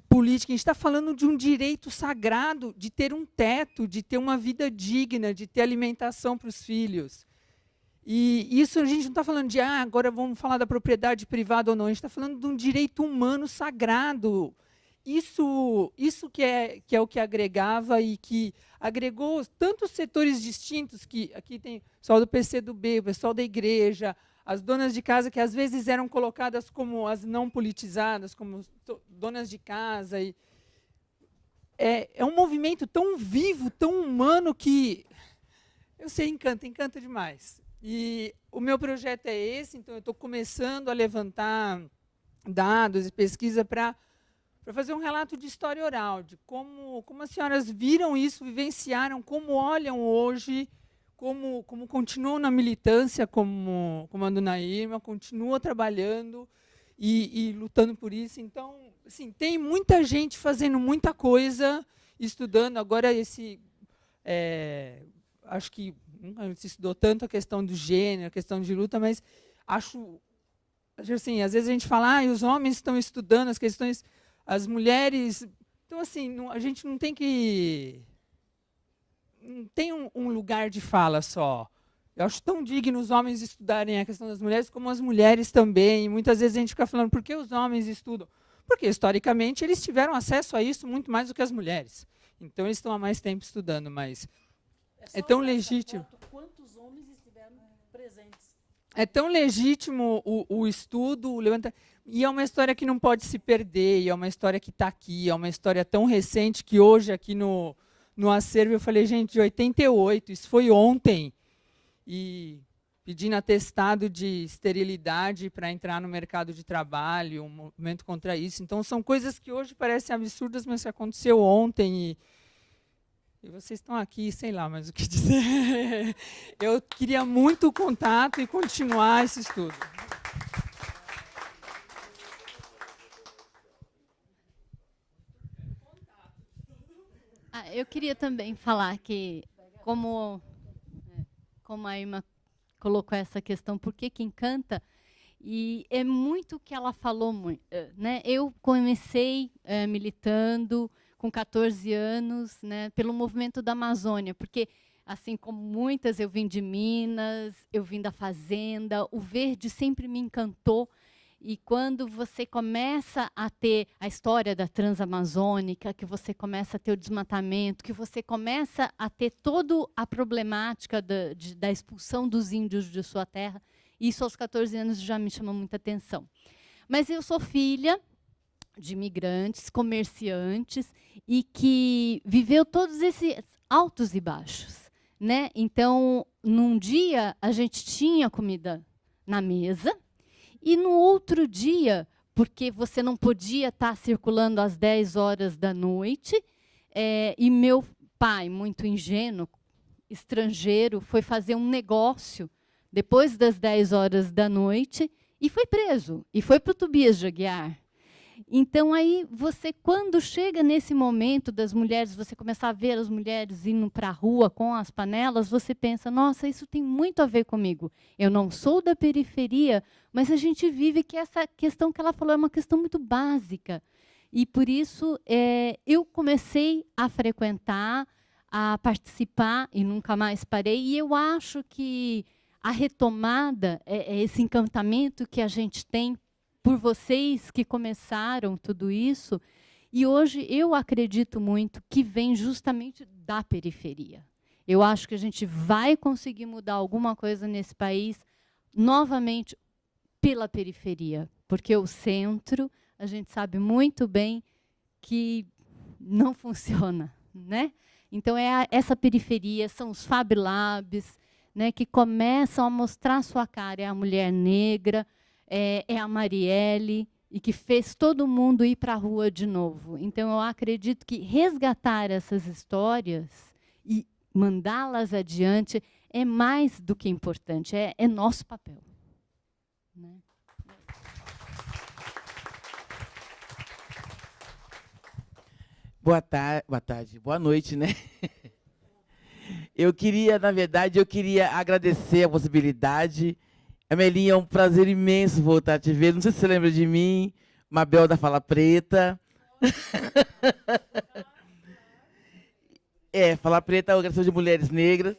política, a gente está falando de um direito sagrado, de ter um teto, de ter uma vida digna, de ter alimentação para os filhos. E isso a gente não está falando de, agora vamos falar da propriedade privada ou não, a gente está falando de um direito humano sagrado. Isso que é o que agregava e que agregou tantos setores distintos, que aqui tem o pessoal do PCdoB, o pessoal da igreja, as donas de casa, que às vezes eram colocadas como as não politizadas, como donas de casa. É um movimento tão vivo, tão humano, que, eu sei, encanta demais. E o meu projeto é esse, então eu estou começando a levantar dados e pesquisa para fazer um relato de história oral, de como as senhoras viram isso, vivenciaram, como olham hoje, como continuam na militância, como a dona Irma, continua trabalhando e lutando por isso. Então, assim, tem muita gente fazendo muita coisa, estudando. Agora, acho que nunca se estudou tanto a questão do gênero, a questão de luta, mas acho assim, às vezes a gente fala, os homens estão estudando as questões, as mulheres. Então, assim, a gente não tem que... Não tem um lugar de fala só. Eu acho tão digno os homens estudarem a questão das mulheres, como as mulheres também. E muitas vezes a gente fica falando, por que os homens estudam? Porque, historicamente, eles tiveram acesso a isso muito mais do que as mulheres. Então, eles estão há mais tempo estudando, mas é tão legítimo. Quantos homens estiveram presentes? É tão legítimo o estudo, e é uma história que não pode se perder, e é uma história que está aqui, é uma história tão recente que hoje, aqui no acervo, eu falei, gente, de 88, isso foi ontem, e pedindo atestado de esterilidade para entrar no mercado de trabalho, um movimento contra isso. Então, são coisas que hoje parecem absurdas, mas que aconteceu ontem, e vocês estão aqui, sei lá mais o que dizer. Eu queria muito o contato e continuar esse estudo. Eu queria também falar que, como a Irma colocou essa questão, por que encanta, e é muito o que ela falou, né? Eu comecei militando com 14 anos, né, pelo movimento da Amazônia, porque, assim como muitas, eu vim de Minas, eu vim da fazenda, o verde sempre me encantou. E quando você começa a ter a história da Transamazônica, que você começa a ter o desmatamento, que você começa a ter toda a problemática da expulsão dos índios de sua terra, isso aos 14 anos já me chamou muita atenção. Mas eu sou filha de imigrantes, comerciantes, e que viveu todos esses altos e baixos, né? Então, num dia, a gente tinha comida na mesa, e no outro dia, porque você não podia estar circulando às 10 horas da noite, e meu pai, muito ingênuo, estrangeiro, foi fazer um negócio depois das 10 horas da noite e foi preso, e foi para o Tobias de Aguiar. Então, aí, você, quando chega nesse momento das mulheres, você começar a ver as mulheres indo para a rua com as panelas, você pensa, nossa, isso tem muito a ver comigo. Eu não sou da periferia, mas a gente vive que essa questão que ela falou é uma questão muito básica. E, por isso, eu comecei a frequentar, a participar, e nunca mais parei. E eu acho que a retomada, esse encantamento que a gente tem por vocês que começaram tudo isso, e hoje eu acredito muito que vem justamente da periferia. Eu acho que a gente vai conseguir mudar alguma coisa nesse país, novamente, pela periferia, porque o centro, a gente sabe muito bem, que não funciona, né? Então, essa periferia, são os Fab Labs, né, que começam a mostrar a sua cara. É a mulher negra, é a Marielle, e que fez todo mundo ir para a rua de novo. Então, eu acredito que resgatar essas histórias e mandá-las adiante é mais do que importante, é nosso papel. Né? Boa tarde, boa noite, né? Na verdade, eu queria agradecer a possibilidade. Amelinha, é um prazer imenso voltar a te ver. Não sei se você lembra de mim, Mabel da Fala Preta. Fala Preta é a Organização de Mulheres Negras.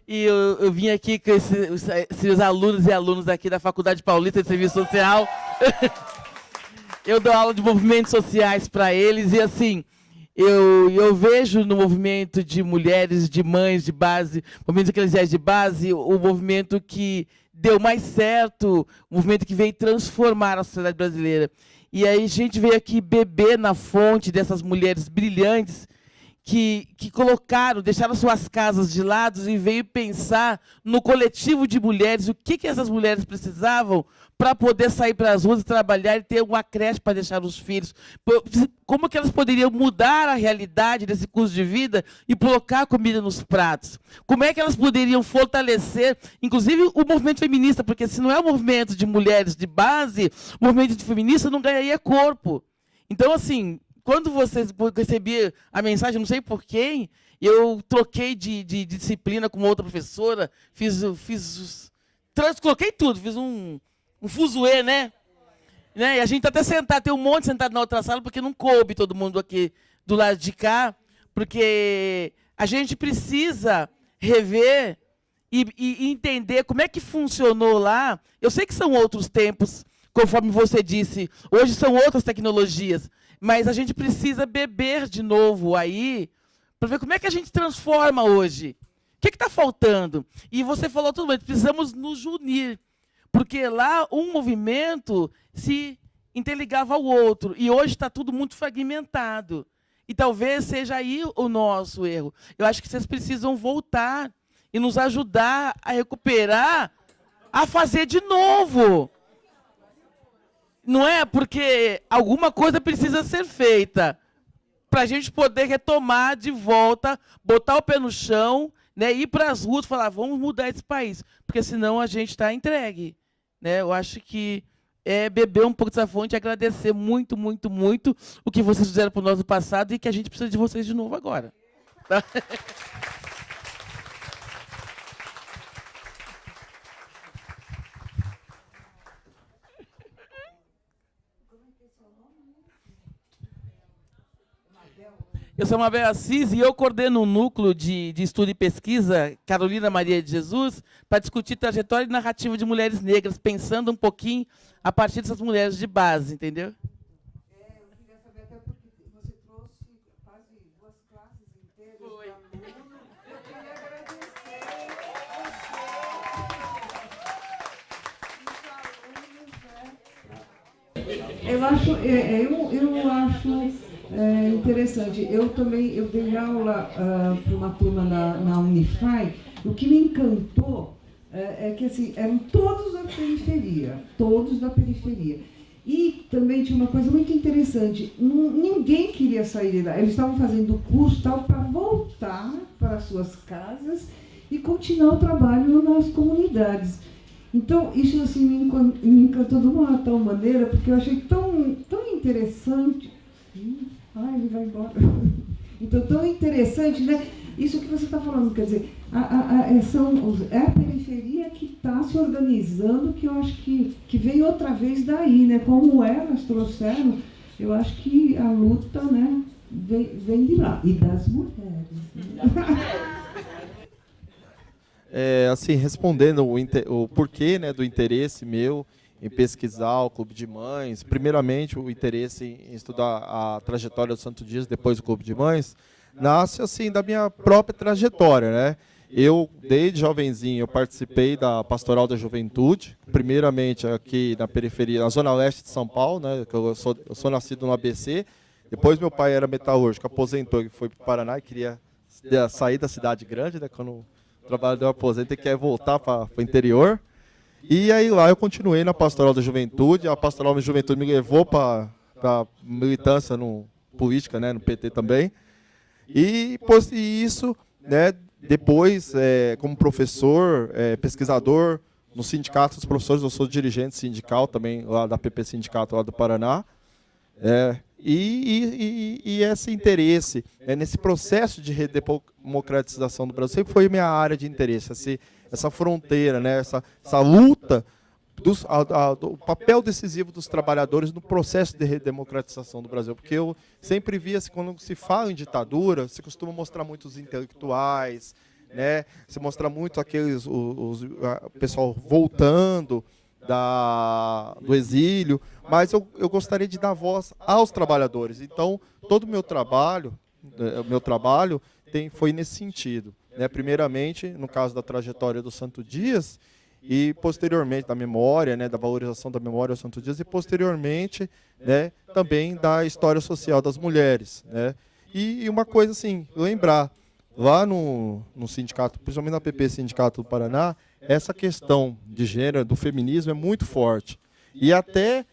E eu vim aqui com esses alunos e alunos aqui da Faculdade Paulista de Serviço Social. Eu dou aula de movimentos sociais para eles e, assim, eu vejo no movimento de mulheres, de mães de base, movimentos eclesiais de base, o movimento que deu mais certo, o movimento que veio transformar a sociedade brasileira. E aí a gente veio aqui beber na fonte dessas mulheres brilhantes que deixaram suas casas de lado e veio pensar no coletivo de mulheres, o que essas mulheres precisavam para poder sair para as ruas e trabalhar e ter uma creche para deixar os filhos. Como que elas poderiam mudar a realidade desse custo de vida e colocar comida nos pratos? Como é que elas poderiam fortalecer, inclusive, o movimento feminista? Porque se não é o movimento de mulheres de base, o movimento feminista não ganharia corpo. Então, assim, quando vocês recebi a mensagem, não sei por quem, eu troquei de disciplina com outra professora, coloquei tudo, fiz um fuzuê, né? E a gente tá até sentado, tem um monte sentado na outra sala, porque não coube todo mundo aqui do lado de cá, porque a gente precisa rever e entender como é que funcionou lá. Eu sei que são outros tempos, conforme você disse, hoje são outras tecnologias, mas a gente precisa beber de novo aí, para ver como é que a gente transforma hoje. O que está faltando? E você falou tudo bem, precisamos nos unir. Porque lá um movimento se interligava ao outro. E hoje está tudo muito fragmentado. E talvez seja aí o nosso erro. Eu acho que vocês precisam voltar e nos ajudar a recuperar, a fazer de novo. Não é? Porque alguma coisa precisa ser feita para a gente poder retomar de volta, botar o pé no chão, né, ir para as ruas e falar, vamos mudar esse país, porque senão a gente está entregue. Né? Eu acho que é beber um pouco dessa fonte e agradecer muito, muito, muito o que vocês fizeram para o nosso passado e que a gente precisa de vocês de novo agora. Tá? Eu sou Mabel Assis e eu coordeno um núcleo de estudo e pesquisa, Carolina Maria de Jesus, para discutir trajetória e narrativa de mulheres negras, pensando um pouquinho a partir dessas mulheres de base, entendeu? Eu queria saber até porque você trouxe quase 2 classes inteiras de aluno. Eu queria agradecer Eu acho interessante. Eu dei aula para uma turma na Unify. O que me encantou é que assim, eram todos da periferia, E também tinha uma coisa muito interessante, ninguém queria sair de lá. Eles estavam fazendo o curso para voltar para as suas casas e continuar o trabalho nas comunidades. Então, isso assim, me encantou de uma tal maneira, porque eu achei tão interessante. Ai, ele vai embora. Então, tão interessante, né? Isso que você está falando, quer dizer, é a periferia que está se organizando, que eu acho que veio outra vez daí, né? Como elas trouxeram, eu acho que a luta, né, vem de lá. E das mulheres. Assim, respondendo o porquê, né, do interesse meu em pesquisar o Clube de Mães, primeiramente o interesse em estudar a trajetória do Santo Dias depois do Clube de Mães, nasce assim da minha própria trajetória, né? Eu, desde jovenzinho, eu participei da Pastoral da Juventude, primeiramente aqui na periferia, na zona leste de São Paulo, né? Eu sou nascido no ABC, Depois meu pai era metalúrgico, aposentou e foi para o Paraná e queria sair da cidade grande, né? Quando o trabalhador aposenta e quer voltar para o interior. E aí lá eu continuei na Pastoral da Juventude. A Pastoral da Juventude me levou para militância política, né, no PT também. E isso, né, depois, como professor, pesquisador, no sindicato dos professores, eu sou dirigente sindical também, lá da PP Sindicato, lá do Paraná. E esse interesse nesse processo de redemocratização do Brasil sempre foi minha área de interesse, essa fronteira, né, essa luta, o papel decisivo dos trabalhadores no processo de redemocratização do Brasil. Porque eu sempre via, quando se fala em ditadura, se costuma mostrar muito os intelectuais, né, se mostra muito o pessoal voltando do exílio, mas eu gostaria de dar voz aos trabalhadores. Então, todo o meu trabalho foi nesse sentido, né? Primeiramente, no caso da trajetória do Santo Dias, e posteriormente da memória, né, da valorização da memória ao Santo Dias, e posteriormente, né, também da história social das mulheres, né? E uma coisa assim, lembrar, lá no sindicato, principalmente na PP Sindicato do Paraná, essa questão de gênero, do feminismo é muito forte. E até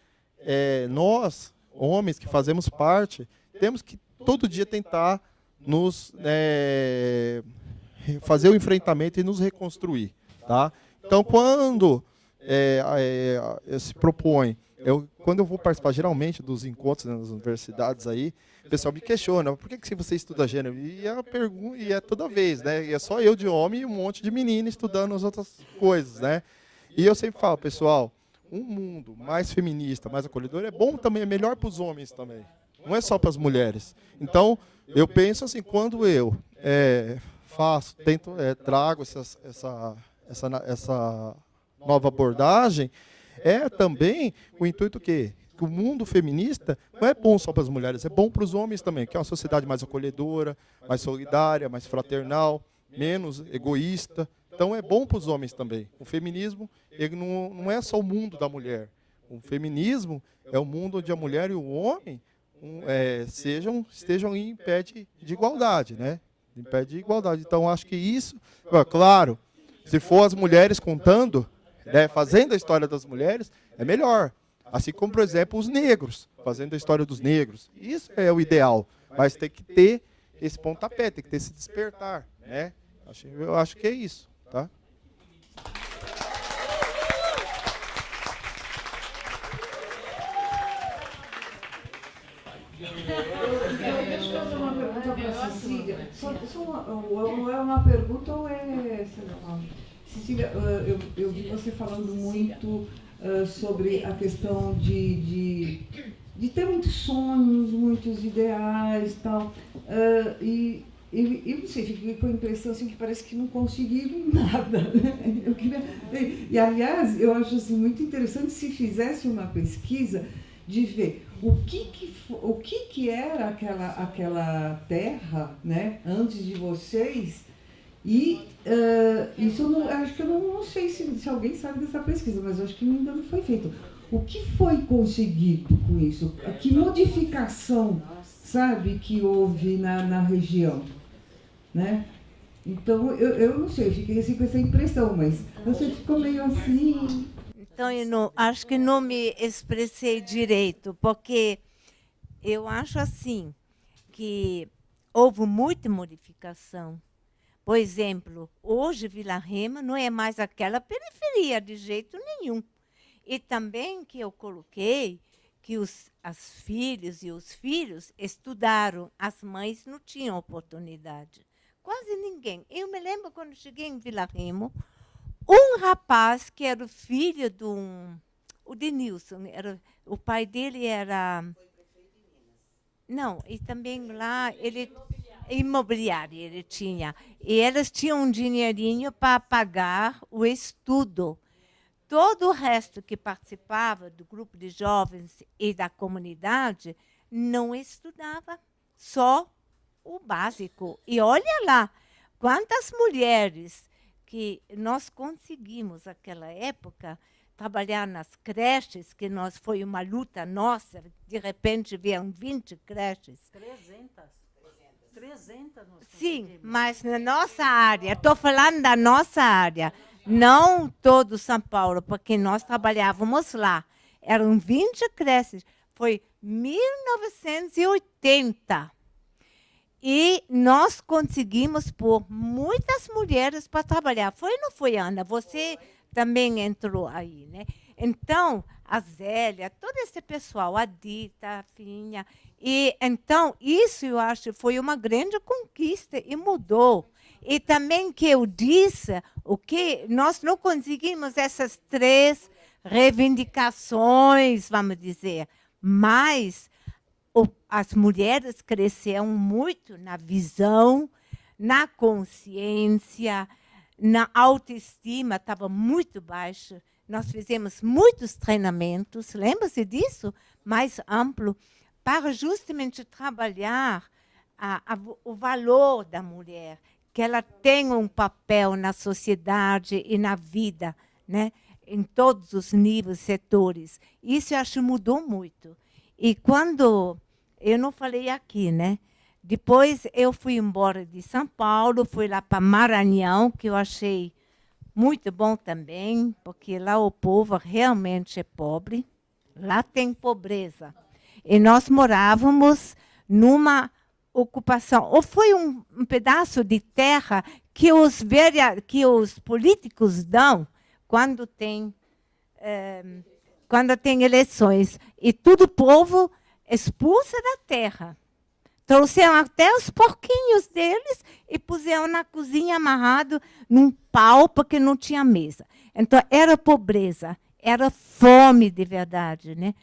nós, homens que fazemos parte, temos que todo dia tentar fazer o enfrentamento e nos reconstruir, tá? Então, quando se propõe, quando eu vou participar geralmente dos encontros nas universidades aí, o pessoal me questiona, por que você estuda gênero? E é toda vez, né? E é só eu de homem e um monte de menina estudando as outras coisas, né? E eu sempre falo, pessoal, um mundo mais feminista, mais acolhedor é bom também, é melhor para os homens também. Não é só para as mulheres. Então, eu penso assim, quando eu trago essa nova abordagem, também o intuito que o mundo feminista não é bom só para as mulheres, é bom para os homens também, que é uma sociedade mais acolhedora, mais solidária, mais fraternal, menos egoísta. Então é bom para os homens também. O feminismo ele não é só o mundo da mulher. O feminismo é o mundo onde a mulher e o homem estejam em pé de igualdade, né? Em pé de igualdade. Então acho que isso, claro, se for as mulheres contando, né, fazendo a história das mulheres, é melhor. Assim como, por exemplo, os negros, fazendo a história dos negros. Isso é o ideal, mas tem que ter esse pontapé, tem que ter esse despertar, né? Eu acho que é isso, tá? Deixa eu fazer uma pergunta para a Cecília. Ou é uma pergunta ou é... Cecília, eu vi você falando muito sobre a questão de ter muitos sonhos, muitos ideais e tal. E eu não sei, fiquei com a impressão assim, que parece que não conseguiram nada. Né? E, aliás, eu acho assim, muito interessante se fizesse uma pesquisa de ver o que era aquela terra, né, antes de vocês. E isso acho que eu não sei se alguém sabe dessa pesquisa, mas acho que ainda não foi feito. O que foi conseguido com isso? Que modificação, sabe, que houve na região? Né? Então, eu não sei, eu fiquei assim com essa impressão, mas você ficou meio assim... Então, eu acho que não me expressei direito, porque eu acho assim, que houve muita modificação. Por exemplo, hoje Vila Rema não é mais aquela periferia de jeito nenhum. E também que eu coloquei que as filhas e os filhos estudaram, as mães não tinham oportunidade. Quase ninguém. Eu me lembro quando cheguei em Vila Remo, um rapaz que era o filho o Denilson, o pai dele era... Não, e também lá ele... imobiliária ele tinha. E elas tinham um dinheirinho para pagar o estudo. Todo o resto que participava do grupo de jovens e da comunidade não estudava, só o básico. E olha lá, quantas mulheres que nós conseguimos naquela época trabalhar nas creches, que foi uma luta nossa, de repente vieram 20 creches. 300 Sim, mas na nossa área, estou falando da nossa área, não todo São Paulo, porque nós trabalhávamos lá. Eram 20 creches, foi 1980. E nós conseguimos pôr muitas mulheres para trabalhar. Foi ou não foi, Ana? Você também entrou aí, né? Então, a Zélia, todo esse pessoal, a Dita, a Finha. E, então, isso eu acho foi uma grande conquista e mudou. E também que eu disse, o que nós não conseguimos essas 3 reivindicações, vamos dizer, mas as mulheres cresceram muito na visão, na consciência, na autoestima, estava muito baixa. Nós fizemos muitos treinamentos, lembra-se disso? Mais amplo, para justamente trabalhar o valor da mulher, que ela tem um papel na sociedade e na vida, né? Em todos os níveis, setores. Isso eu acho que mudou muito. E quando, eu não falei aqui, né? Depois eu fui embora de São Paulo, fui lá para Maranhão, que eu achei muito bom também, porque lá o povo realmente é pobre, lá tem pobreza. E nós morávamos numa ocupação, ou foi um pedaço de terra que os políticos dão quando tem eleições. E todo o povo expulsa da terra. Trouxeram até os porquinhos deles e puseram na cozinha amarrado num pau, porque não tinha mesa. Então, era pobreza, era fome de verdade, né?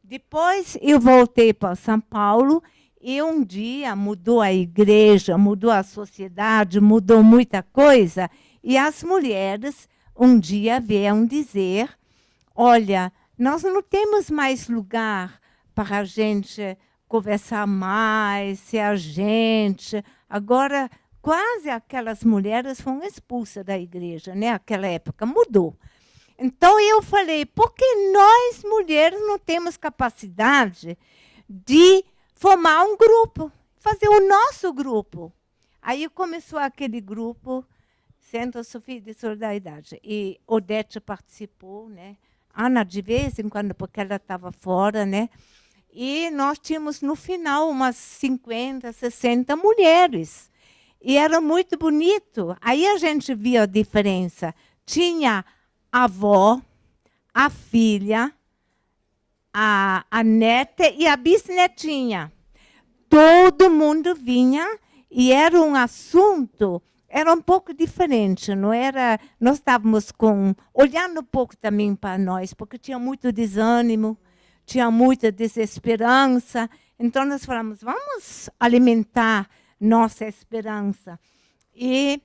Depois, eu voltei para São Paulo e um dia mudou a igreja, mudou a sociedade, mudou muita coisa. E as mulheres, um dia, vieram dizer, olha, nós não temos mais lugar para a gente conversar mais, ser a gente. Agora, quase aquelas mulheres foram expulsas da igreja, né? Aquela época mudou. Então, eu falei, por que nós, mulheres, não temos capacidade de formar um grupo, fazer o nosso grupo? Aí começou aquele grupo, Centro Sofia de Solidariedade. E Odete participou, né? Ana, de vez em quando, porque ela estava fora, né? E nós tínhamos, no final, umas 50, 60 mulheres. E era muito bonito. Aí a gente via a diferença. Tinha a avó, a filha, a neta e a bisnetinha. Todo mundo vinha e era um assunto, era um pouco diferente. Não era, nós estávamos olhando um pouco também para nós, porque tinha muito desânimo, tinha muita desesperança. Então, nós falamos, vamos alimentar nossa esperança. E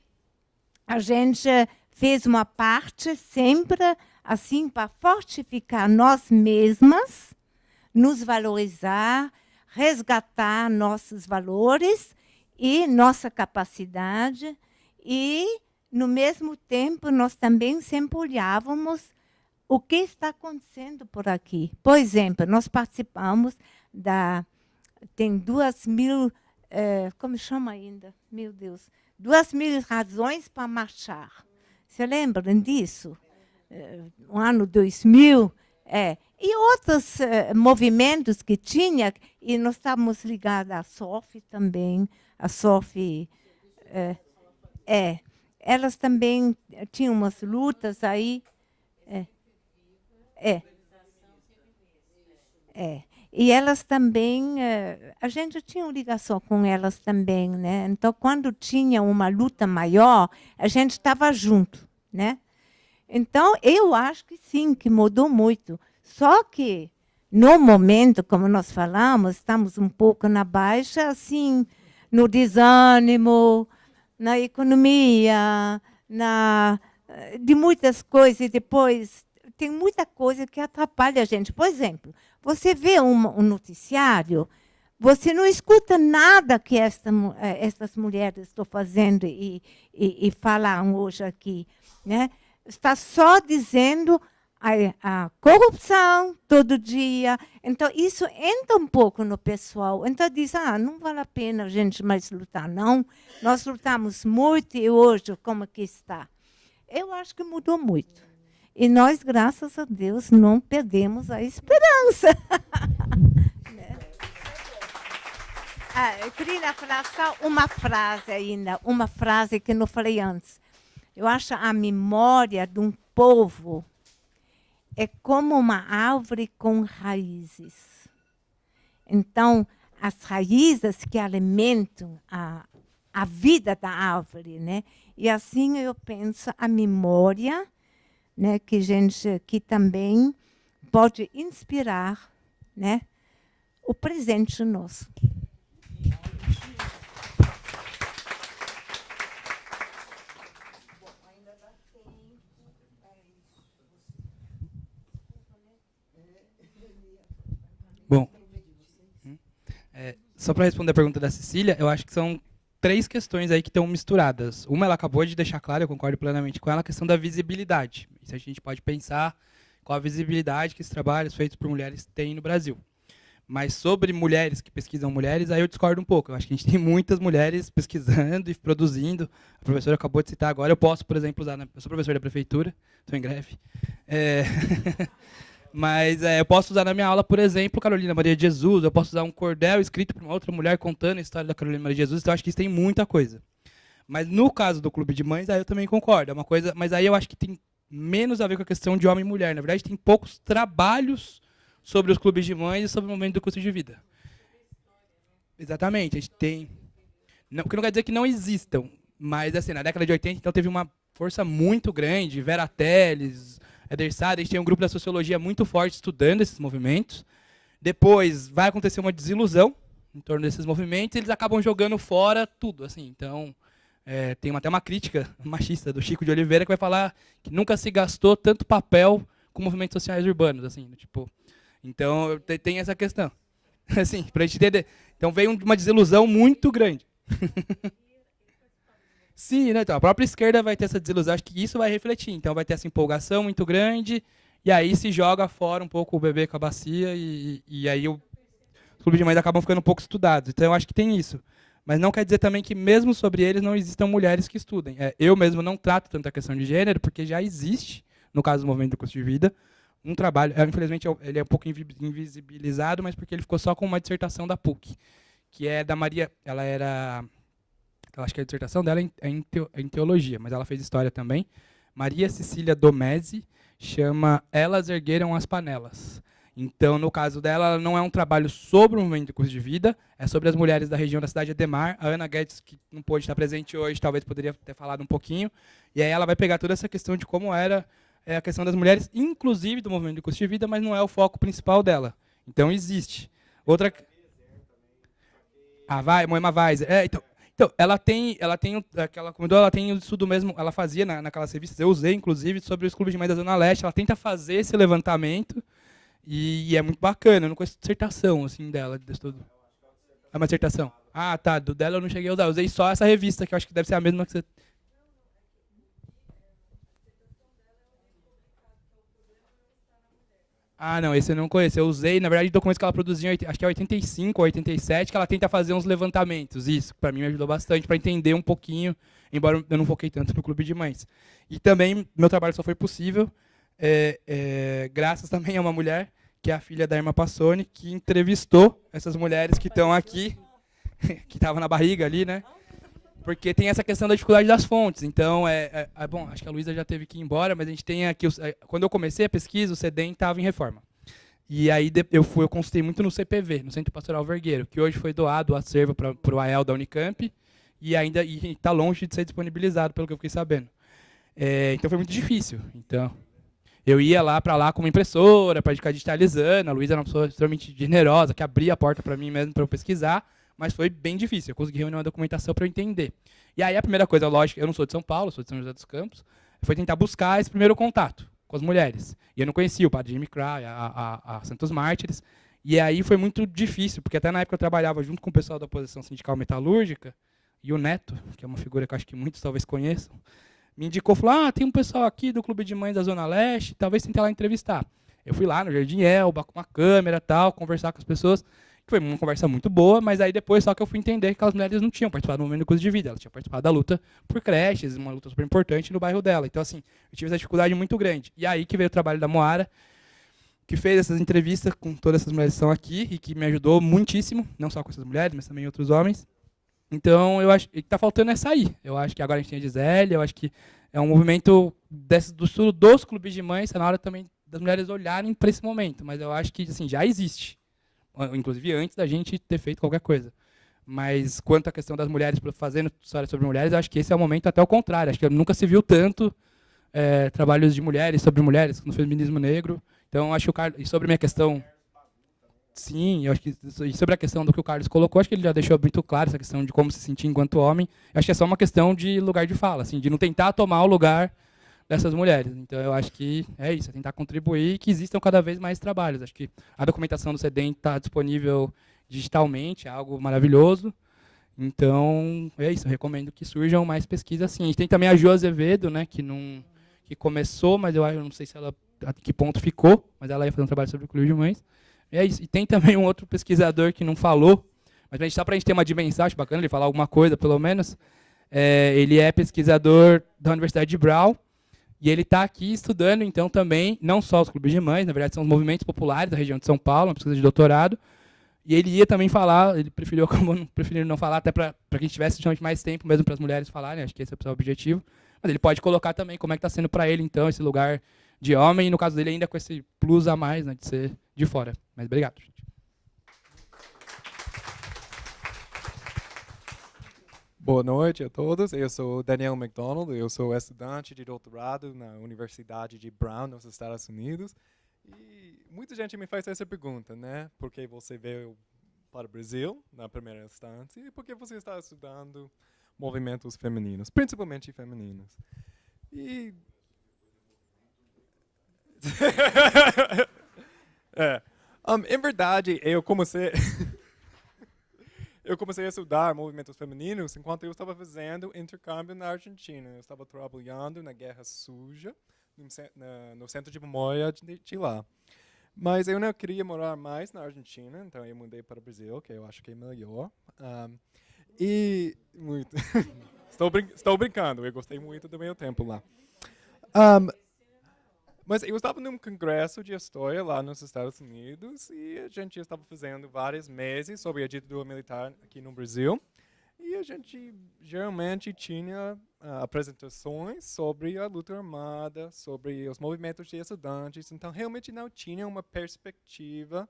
a gente fez uma parte sempre assim para fortificar nós mesmas, nos valorizar, resgatar nossos valores e nossa capacidade. E, no mesmo tempo, nós também sempre olhávamos o que está acontecendo por aqui. Por exemplo, nós participamos tem 2.000, como chama ainda? Meu Deus, 2.000 razões para marchar. Você lembram disso? No ano 2000? E outros movimentos que tinha, e nós estávamos ligados à SOF também. A SOF, elas também tinham umas lutas aí. E elas também, a gente tinha uma ligação com elas também, né? Então, quando tinha uma luta maior, a gente estava junto, né? Então, eu acho que sim, que mudou muito. Só que, no momento, como nós falamos, estamos um pouco na baixa, assim, no desânimo, na economia, de muitas coisas, e depois tem muita coisa que atrapalha a gente. Por exemplo, você vê um noticiário, você não escuta nada que estas mulheres estão fazendo e falaram hoje aqui, né? Está só dizendo a corrupção todo dia. Então, isso entra um pouco no pessoal. Então, diz, não vale a pena a gente mais lutar, não. Nós lutamos muito e hoje, como que está? Eu acho que mudou muito. E nós, graças a Deus, não perdemos a esperança. Eu queria falar só uma frase ainda, uma frase que não falei antes. Eu acho a memória de um povo é como uma árvore com raízes. Então, as raízes que alimentam a vida da árvore, né? E assim eu penso a memória, né, que também pode inspirar, né, o presente nosso. Bom, só para responder a pergunta da Cecília, eu acho que são 3 questões aí que estão misturadas. Uma, ela acabou de deixar claro, eu concordo plenamente com ela, a questão da visibilidade. Isso a gente pode pensar qual a visibilidade que esses trabalhos feitos por mulheres têm no Brasil. Mas sobre mulheres que pesquisam mulheres, aí eu discordo um pouco. Eu acho que a gente tem muitas mulheres pesquisando e produzindo. A professora acabou de citar agora. Eu posso, por exemplo, usar... Eu sou professor da prefeitura, estou em greve. Mas eu posso usar na minha aula, por exemplo, Carolina Maria de Jesus. Eu posso usar um cordel escrito por uma outra mulher contando a história da Carolina Maria de Jesus. Então, eu acho que isso tem muita coisa. Mas no caso do Clube de Mães, aí eu também concordo. É uma coisa, mas aí eu acho que tem menos a ver com a questão de homem e mulher. Na verdade, tem poucos trabalhos sobre os clubes de mães e sobre o momento do custo de vida. Exatamente. A gente tem... Não, que não quer dizer que não existam. Mas, assim, na década de 80, então, teve uma força muito grande. Vera Teles... Eder Sade, a gente tem um grupo da sociologia muito forte estudando esses movimentos. Depois vai acontecer uma desilusão em torno desses movimentos e eles acabam jogando fora tudo. Assim. Então, tem até uma crítica machista do Chico de Oliveira que vai falar que nunca se gastou tanto papel com movimentos sociais urbanos. Assim, tipo, então, tem essa questão. Assim, para a gente entender. Então, veio uma desilusão muito grande. Sim, né? Então, a própria esquerda vai ter essa desilusão, acho que isso vai refletir. Então vai ter essa empolgação muito grande, e aí se joga fora um pouco o bebê com a bacia, e aí os clubes de mães acabam ficando um pouco estudados. Então eu acho que tem isso. Mas não quer dizer também que mesmo sobre eles não existam mulheres que estudem. Eu mesmo não trato tanto a questão de gênero, porque já existe, no caso do movimento do custo de vida, um trabalho, infelizmente ele é um pouco invisibilizado, mas porque ele ficou só com uma dissertação da PUC, que é da Maria, ela era... Eu acho que a dissertação dela é em teologia, mas ela fez história também. Maria Cecília Domese, chama Elas Ergueram as Panelas. Então, no caso dela, ela não é um trabalho sobre o movimento de custo de vida, é sobre as mulheres da região da cidade de Ademar. A Ana Guedes, que não pôde estar presente hoje, talvez poderia ter falado um pouquinho. E aí ela vai pegar toda essa questão de como era a questão das mulheres, inclusive do movimento de custo de vida, mas não é o foco principal dela. Então, existe. Outra... Moema Weiser. Então, ela tem o estudo mesmo, ela fazia naquelas revistas, eu usei, inclusive, sobre os clubes de mães da Zona Leste, ela tenta fazer esse levantamento, e é muito bacana, eu não conheço dissertação, assim, dela, de estudo. É uma dissertação? Ah, tá, do dela eu não cheguei a usar, eu usei só essa revista, que eu acho que deve ser a mesma que você... Ah, não, esse eu não conheço. Eu usei, na verdade, documentos que ela produziu, acho que é 85 ou 87, que ela tenta fazer uns levantamentos. Isso, para mim, me ajudou bastante para entender um pouquinho, embora eu não foquei tanto no Clube de Mães. E também, meu trabalho só foi possível graças também a uma mulher, que é a filha da Irma Passoni, que entrevistou essas mulheres que estão aqui, que estavam na barriga ali, né? Porque tem essa questão da dificuldade das fontes. Então, bom, acho que a Luísa já teve que ir embora, mas a gente tem aqui... Quando eu comecei a pesquisa, o CEDEM estava em reforma. E aí eu consultei muito no CPV, no Centro Pastoral Vergueiro, que hoje foi doado o acervo para o AEL da Unicamp, e ainda está longe de ser disponibilizado, pelo que eu fiquei sabendo. Então, foi muito difícil. Então, eu ia para lá com uma impressora, para ficar digitalizando. A Luísa era uma pessoa extremamente generosa, que abria a porta para mim mesmo para eu pesquisar. Mas foi bem difícil, eu consegui reunir uma documentação para eu entender. E aí a primeira coisa, lógico, eu não sou de São Paulo, sou de São José dos Campos, foi tentar buscar esse primeiro contato com as mulheres. E eu não conhecia o padre Jimmy Cray, a Santos Mártires, e aí foi muito difícil, porque até na época eu trabalhava junto com o pessoal da oposição sindical metalúrgica, e o Neto, que é uma figura que eu acho que muitos talvez conheçam, me indicou, falou, tem um pessoal aqui do Clube de Mães da Zona Leste, talvez tente lá entrevistar. Eu fui lá no Jardim Elba, com uma câmera e tal, conversar com as pessoas, que foi uma conversa muito boa, mas aí depois só que eu fui entender que aquelas mulheres não tinham participado do movimento do custo de vida, elas tinham participado da luta por creches, uma luta super importante no bairro dela. Então, assim, eu tive essa dificuldade muito grande. E aí que veio o trabalho da Moara, que fez essas entrevistas com todas essas mulheres que estão aqui e que me ajudou muitíssimo, não só com essas mulheres, mas também outros homens. Então, eu acho que está faltando é sair. Eu acho que agora a gente tem a Gisele, eu acho que é um movimento do estudo dos clubes de mães, está na hora também das mulheres olharem para esse momento, mas eu acho que assim, já existe, inclusive antes da gente ter feito qualquer coisa. Mas quanto à questão das mulheres fazendo histórias sobre mulheres, eu acho que esse é o momento até o contrário. Acho que nunca se viu tanto trabalhos de mulheres, sobre mulheres, no feminismo negro. Então, acho que o Carlos, e sobre a minha questão... Sim, eu acho que e sobre a questão do que o Carlos colocou, acho que ele já deixou muito claro essa questão de como se sentir enquanto homem. Eu acho que é só uma questão de lugar de fala, assim, de não tentar tomar o lugar dessas mulheres. Então, eu acho que é isso, é tentar contribuir e que existam cada vez mais trabalhos. Acho que a documentação do CEDEM está disponível digitalmente, é algo maravilhoso. Então, é isso, eu recomendo que surjam mais pesquisas assim. A gente tem também a Jo Azevedo, né, que começou, mas eu não sei se ela a que ponto ficou, mas ela ia fazer um trabalho sobre o Clube de Mães. É isso. E tem também um outro pesquisador que não falou, mas só para a gente ter uma dimensão, acho bacana ele falar alguma coisa, pelo menos. Ele é pesquisador da Universidade de Brown, e ele está aqui estudando, então, também, não só os clubes de mães, na verdade, são os movimentos populares da região de São Paulo, uma pesquisa de doutorado, e ele ia também falar, ele preferiu não falar, até para que a gente tivesse justamente mais tempo mesmo para as mulheres falarem, acho que esse é o objetivo, mas ele pode colocar também como é que está sendo para ele, então, esse lugar de homem, e no caso dele ainda com esse plus a mais, né, de ser de fora. Mas obrigado, gente. Boa noite a todos. Eu sou Daniel McDonald. Eu sou estudante de doutorado na Universidade de Brown, nos Estados Unidos. E muita gente me faz essa pergunta, né? Por que você veio para o Brasil, na primeira instância, e por que você está estudando movimentos femininos, principalmente femininos? E... em verdade, eu comecei a estudar movimentos femininos enquanto eu estava fazendo intercâmbio na Argentina. Eu estava trabalhando na Guerra Suja, no Centro de Memória de lá. Mas eu não queria morar mais na Argentina, então eu mudei para o Brasil, que eu acho que é melhor. Estou brincando, eu gostei muito do meu tempo lá. Mas eu estava num congresso de história lá nos Estados Unidos e a gente estava fazendo vários meses sobre a ditadura militar aqui no Brasil. E a gente geralmente tinha apresentações sobre a luta armada, sobre os movimentos de estudantes. Então, realmente não tinha uma perspectiva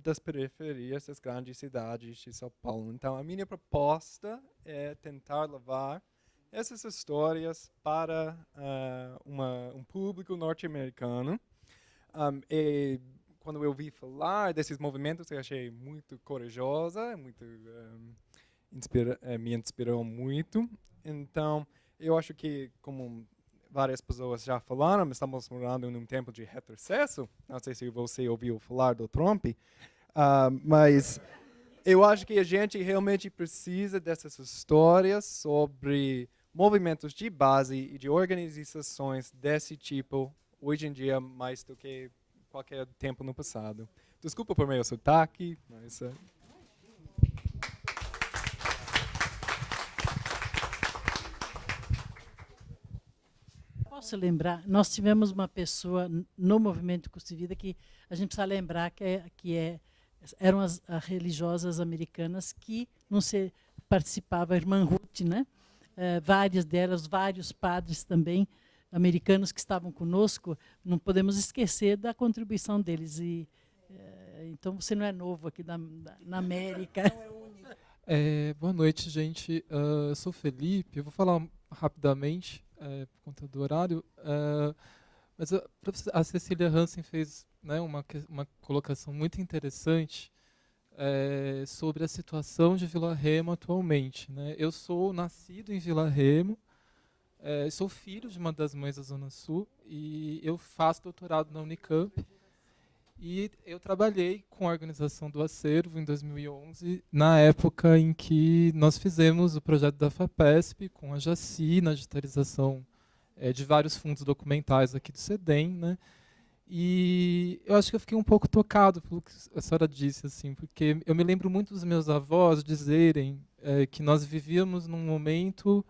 das periferias das grandes cidades de São Paulo. Então, a minha proposta é tentar levar essas histórias para um público norte-americano. E quando eu vi falar desses movimentos, eu achei muito corajosa, me inspirou muito. Então, eu acho que, como várias pessoas já falaram, estamos morando num tempo de retrocesso. Não sei se você ouviu falar do Trump, mas eu acho que a gente realmente precisa dessas histórias sobre movimentos de base e de organizações desse tipo, hoje em dia, mais do que qualquer tempo no passado. Desculpa por meu sotaque, mas... Posso lembrar, nós tivemos uma pessoa no movimento Custo de Vida que a gente precisa lembrar eram as religiosas americanas que não se participavam, a irmã Ruth, né? Várias delas, vários padres também americanos que estavam conosco, não podemos esquecer da contribuição deles. Então, você não é novo aqui na América. Boa noite, gente. Eu sou Felipe, eu vou falar rapidamente, por conta do horário, mas a Cecília Hansen fez, né, uma colocação muito interessante sobre a situação de Vila Remo atualmente, né? Eu sou nascido em Vila Remo, sou filho de uma das mães da Zona Sul e eu faço doutorado na Unicamp. E eu trabalhei com a organização do acervo em 2011, na época em que nós fizemos o projeto da FAPESP com a Jaci, na digitalização de vários fundos documentais aqui do CEDEM, né? E eu acho que eu fiquei um pouco tocado pelo que a senhora disse, assim, porque eu me lembro muito dos meus avós dizerem que nós vivíamos num momento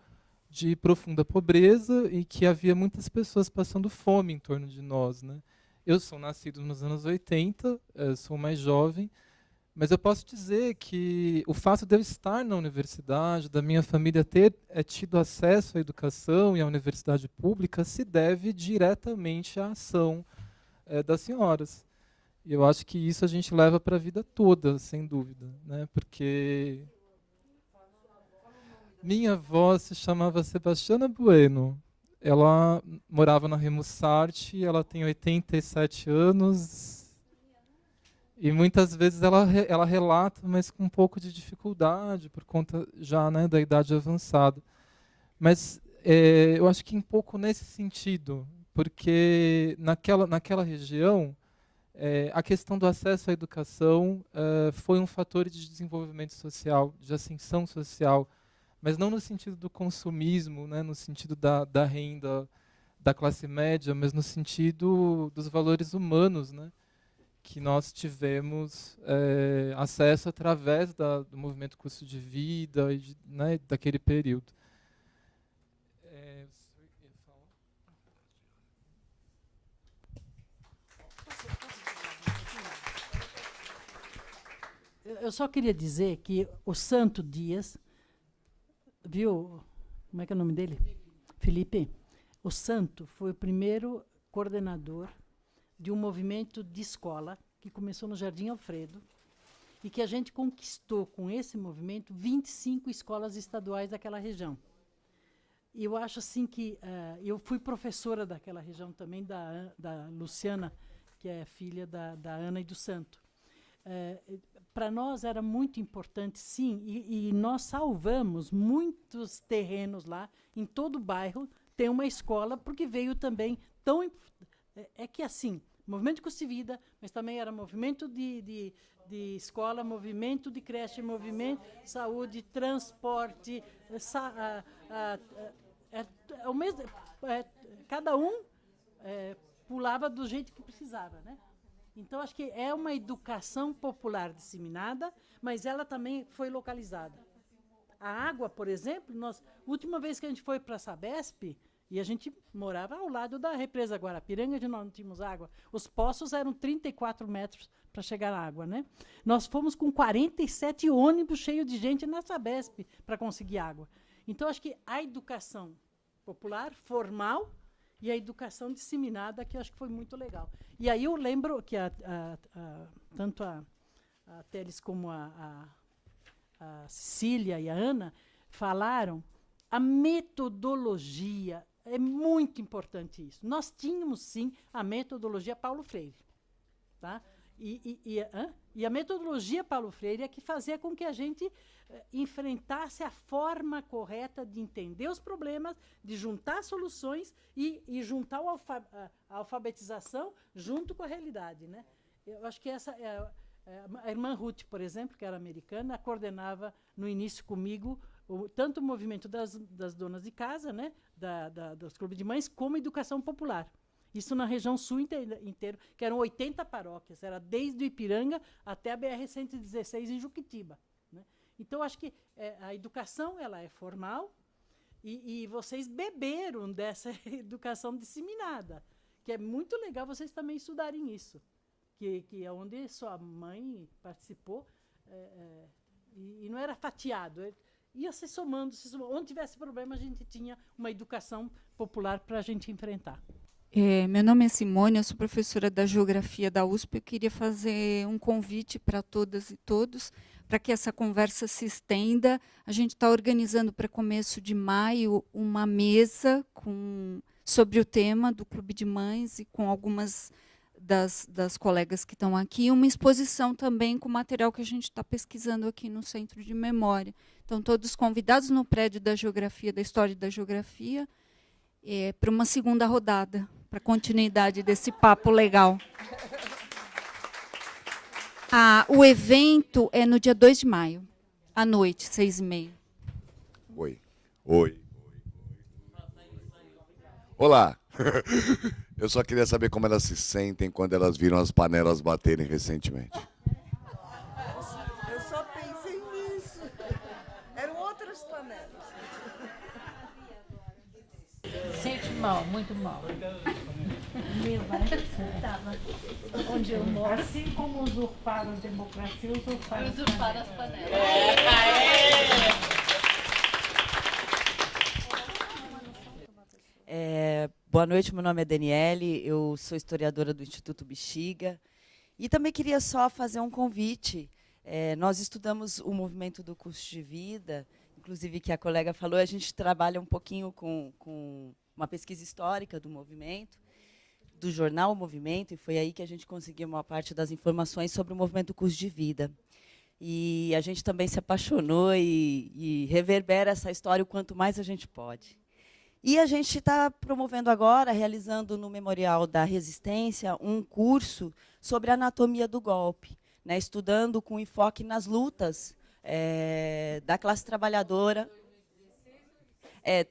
de profunda pobreza e que havia muitas pessoas passando fome em torno de nós, né? Eu sou nascido nos anos 80, sou mais jovem, mas eu posso dizer que o fato de eu estar na universidade, da minha família ter tido acesso à educação e à universidade pública, se deve diretamente à ação das senhoras. E eu acho que isso a gente leva para a vida toda, sem dúvida, né? Porque minha avó se chamava Sebastiana Bueno. Ela morava na Remo Sartre, ela tem 87 anos e muitas vezes ela relata, mas com um pouco de dificuldade, por conta já, né, da idade avançada. Mas eu acho que um pouco nesse sentido, porque naquela região, a questão do acesso à educação foi um fator de desenvolvimento social, de ascensão social, mas não no sentido do consumismo, né, no sentido da renda da classe média, mas no sentido dos valores humanos, né, que nós tivemos acesso através do movimento custo de vida, né, daquele período. Eu só queria dizer que o Santo Dias, viu, como é que é o nome dele? Felipe. O Santo foi o primeiro coordenador de um movimento de escola que começou no Jardim Alfredo e que a gente conquistou com esse movimento 25 escolas estaduais daquela região. E eu acho assim que eu fui professora daquela região também, da Luciana, que é filha da Ana e do Santo. Para nós era muito importante, sim, e nós salvamos muitos terrenos lá, em todo o bairro, tem uma escola, porque veio também tão... É que assim, movimento de custo de vida, mas também era movimento de escola, movimento de creche, movimento de saúde, transporte, o mesmo, cada um pulava do jeito que precisava, né? Então, acho que é uma educação popular disseminada, mas ela também foi localizada. A água, por exemplo, última vez que a gente foi para a Sabesp, e a gente morava ao lado da represa Guarapiranga, onde nós não tínhamos água. Os poços eram 34 metros para chegar à água, né? Nós fomos com 47 ônibus cheios de gente na Sabesp para conseguir água. Então, acho que a educação popular, formal, e a educação disseminada, que eu acho que foi muito legal. E aí eu lembro que tanto a Teles como a Cecília e a Ana falaram, a metodologia, é muito importante isso. Nós tínhamos, sim, a metodologia Paulo Freire. Tá? E a metodologia Paulo Freire é que fazia com que a gente enfrentasse a forma correta de entender os problemas, de juntar soluções e juntar a alfabetização junto com a realidade, né? Eu acho que essa a irmã Ruth, por exemplo, que era americana, coordenava no início comigo tanto o movimento das donas de casa, né, dos clubes de mães, como a educação popular. Isso na região sul inteira, que eram 80 paróquias, era desde o Ipiranga até a BR-116 em Juquitiba. Né? Então, acho que a educação ela é formal e vocês beberam dessa educação disseminada, que é muito legal vocês também estudarem isso, que é onde sua mãe participou, e não era fatiado, ia se somando. Onde tivesse problema, a gente tinha uma educação popular para a gente enfrentar. Meu nome é Simone, eu sou professora da Geografia da USP. Eu queria fazer um convite para todas e todos, para que essa conversa se estenda. A gente está organizando para começo de maio uma mesa sobre o tema do Clube de Mães e com algumas das colegas que estão aqui, uma exposição também com material que a gente está pesquisando aqui no Centro de Memória. Então, todos convidados no prédio da Geografia, da História e da Geografia, para uma segunda rodada, para continuidade desse papo legal. O evento é no dia 2 de maio, à noite, 6h30. Oi. Olá. Eu só queria saber como elas se sentem quando elas viram as panelas baterem recentemente. Eu só pensei nisso. Eram outras panelas. Sente mal, muito mal. Meu, parece que você estava onde eu moro. Assim como usurparam a democracia, usurparam as panelas. Boa noite, meu nome é Daniele, eu sou historiadora do Instituto Bexiga. E também queria só fazer um convite. Nós estudamos o movimento do custo de vida, inclusive que a colega falou, a gente trabalha um pouquinho com uma pesquisa histórica do movimento, do jornal Movimento, e foi aí que a gente conseguiu uma parte das informações sobre o movimento do custo de vida. E a gente também se apaixonou e reverbera essa história o quanto mais a gente pode. E a gente está promovendo agora, realizando no Memorial da Resistência, um curso sobre a anatomia do golpe, né, estudando com enfoque nas lutas da classe trabalhadora.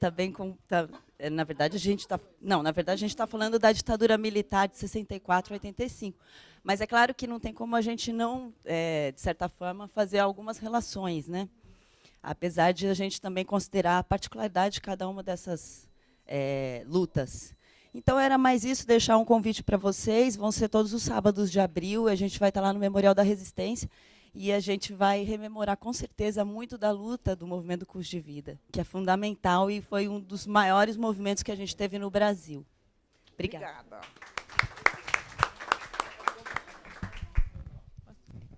Também na verdade, a gente está falando da ditadura militar de 64 a 85. Mas é claro que não tem como a gente não, de certa forma, fazer algumas relações, né? Apesar de a gente também considerar a particularidade de cada uma dessas lutas. Então, era mais isso, deixar um convite para vocês. Vão ser todos os sábados de abril, a gente vai estar lá no Memorial da Resistência, e a gente vai rememorar, com certeza, muito da luta do movimento do custo de vida, que é fundamental e foi um dos maiores movimentos que a gente teve no Brasil. Obrigada.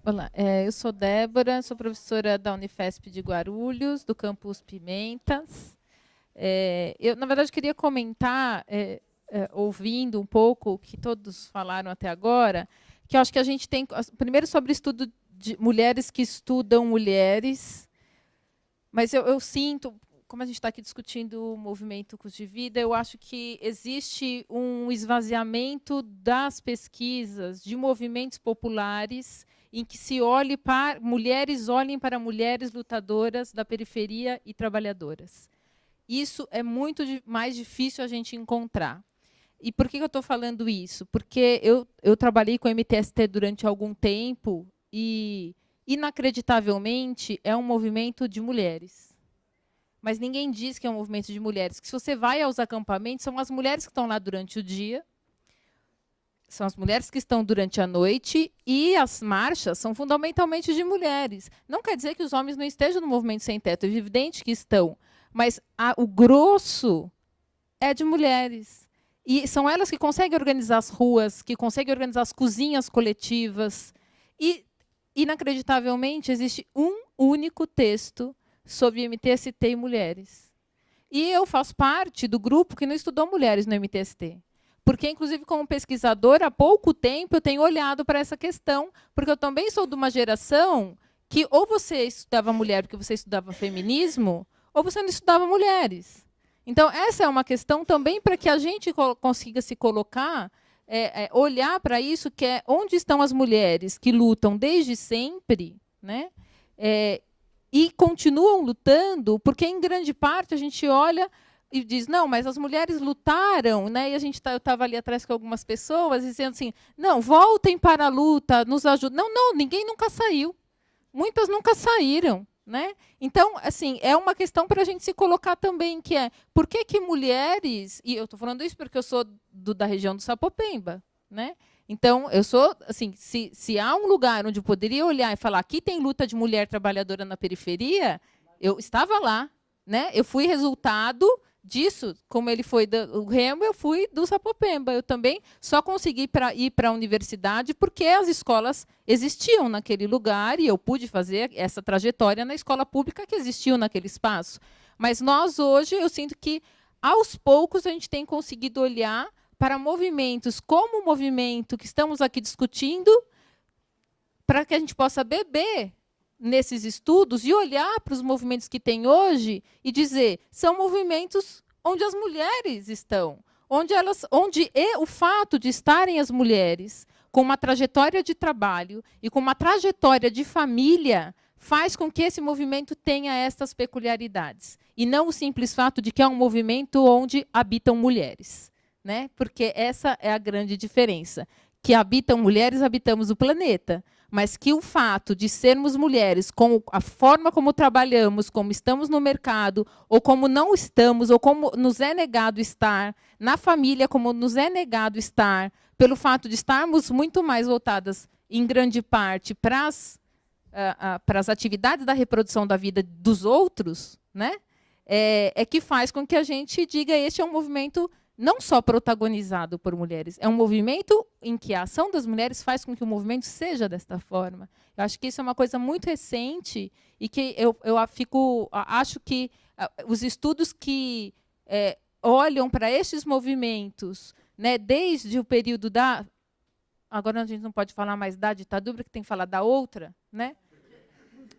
Olá, eu sou Débora, sou professora da Unifesp de Guarulhos, do campus Pimentas. Eu, na verdade, queria comentar, ouvindo um pouco o que todos falaram até agora, que eu acho que a gente tem, primeiro, sobre estudo de mulheres que estudam mulheres, mas eu sinto, como a gente está aqui discutindo o movimento custo de vida, eu acho que existe um esvaziamento das pesquisas de movimentos populares em que se olhe para mulheres, olhem para mulheres lutadoras da periferia e trabalhadoras. Isso é muito mais difícil a gente encontrar. E por que eu estou falando isso? Porque eu trabalhei com o MTST durante algum tempo e, inacreditavelmente, é um movimento de mulheres. Mas ninguém diz que é um movimento de mulheres. Que se você vai aos acampamentos, são as mulheres que estão lá durante o dia, são as mulheres que estão durante a noite, e as marchas são fundamentalmente de mulheres. Não quer dizer que os homens não estejam no movimento sem teto, é evidente que estão, mas o grosso é de mulheres. E são elas que conseguem organizar as ruas, que conseguem organizar as cozinhas coletivas. E, inacreditavelmente, existe um único texto sobre MTST e mulheres. E eu faço parte do grupo que não estudou mulheres no MTST. Porque, inclusive, como pesquisadora, há pouco tempo eu tenho olhado para essa questão, porque eu também sou de uma geração que ou você estudava mulher porque você estudava feminismo, ou você não estudava mulheres. Então, essa é uma questão também para que a gente consiga se colocar, olhar para isso, que é onde estão as mulheres que lutam desde sempre, né? E continuam lutando, porque, em grande parte, a gente olha e diz, não, mas as mulheres lutaram, né? E eu estava ali atrás com algumas pessoas dizendo assim, não, voltem para a luta, nos ajudem. Não, ninguém nunca saiu. Muitas nunca saíram, né? Então, assim, é uma questão para a gente se colocar também, que é, por que mulheres, e eu estou falando isso porque eu sou da região do Sapopemba, né? Então, eu sou, assim, se há um lugar onde eu poderia olhar e falar, aqui tem luta de mulher trabalhadora na periferia, eu estava lá, né? Eu fui resultado disso, como ele foi do Remo, eu fui do Sapopemba. Eu também só consegui ir para a universidade porque as escolas existiam naquele lugar e eu pude fazer essa trajetória na escola pública que existiu naquele espaço. Mas nós, hoje, eu sinto que, aos poucos, a gente tem conseguido olhar para movimentos como o movimento que estamos aqui discutindo, para que a gente possa beber nesses estudos e olhar para os movimentos que tem hoje e dizer, são movimentos onde as mulheres estão, onde o fato de estarem as mulheres com uma trajetória de trabalho e com uma trajetória de família, faz com que esse movimento tenha estas peculiaridades. E não o simples fato de que é um movimento onde habitam mulheres, né? Porque essa é a grande diferença. Que habitam mulheres, habitamos o planeta. Mas que o fato de sermos mulheres, com a forma como trabalhamos, como estamos no mercado, ou como não estamos, ou como nos é negado estar, na família, como nos é negado estar, pelo fato de estarmos muito mais voltadas, em grande parte, para as atividades da reprodução da vida dos outros, né? É que faz com que a gente diga este é um movimento não só protagonizado por mulheres, é um movimento em que a ação das mulheres faz com que o movimento seja desta forma. Eu acho que isso é uma coisa muito recente e que eu acho que os estudos que olham para estes movimentos, né, desde o período da... Agora a gente não pode falar mais da ditadura, que tem que falar da outra, né?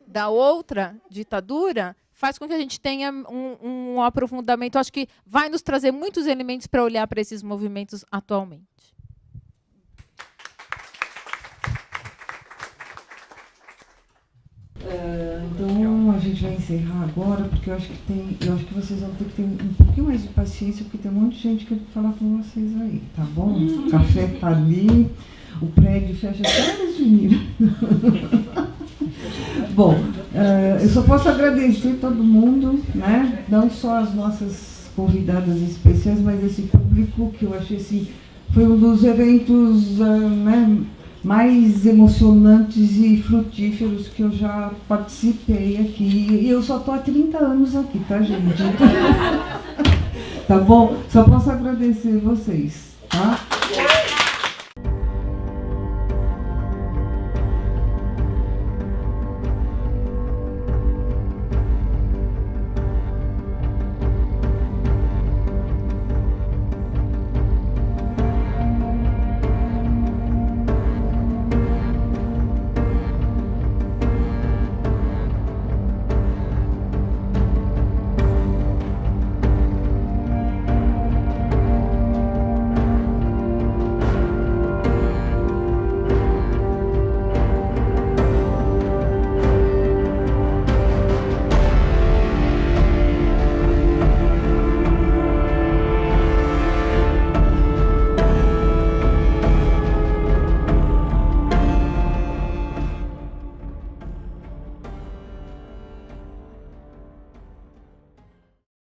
Da outra ditadura, faz com que a gente tenha um aprofundamento. Acho que vai nos trazer muitos elementos para olhar para esses movimentos atualmente. Então a gente vai encerrar agora, porque eu acho que vocês vão ter que ter um pouquinho mais de paciência, porque tem um monte de gente que quer falar com vocês aí, tá bom? O café tá ali, o prédio fecha até as meninas. Bom, eu só posso agradecer todo mundo, né? Não só as nossas convidadas especiais, mas esse público que eu achei assim, foi um dos eventos né, mais emocionantes e frutíferos que eu já participei aqui. E eu só estou há 30 anos aqui, tá, gente? Tá bom? Só posso agradecer vocês, tá?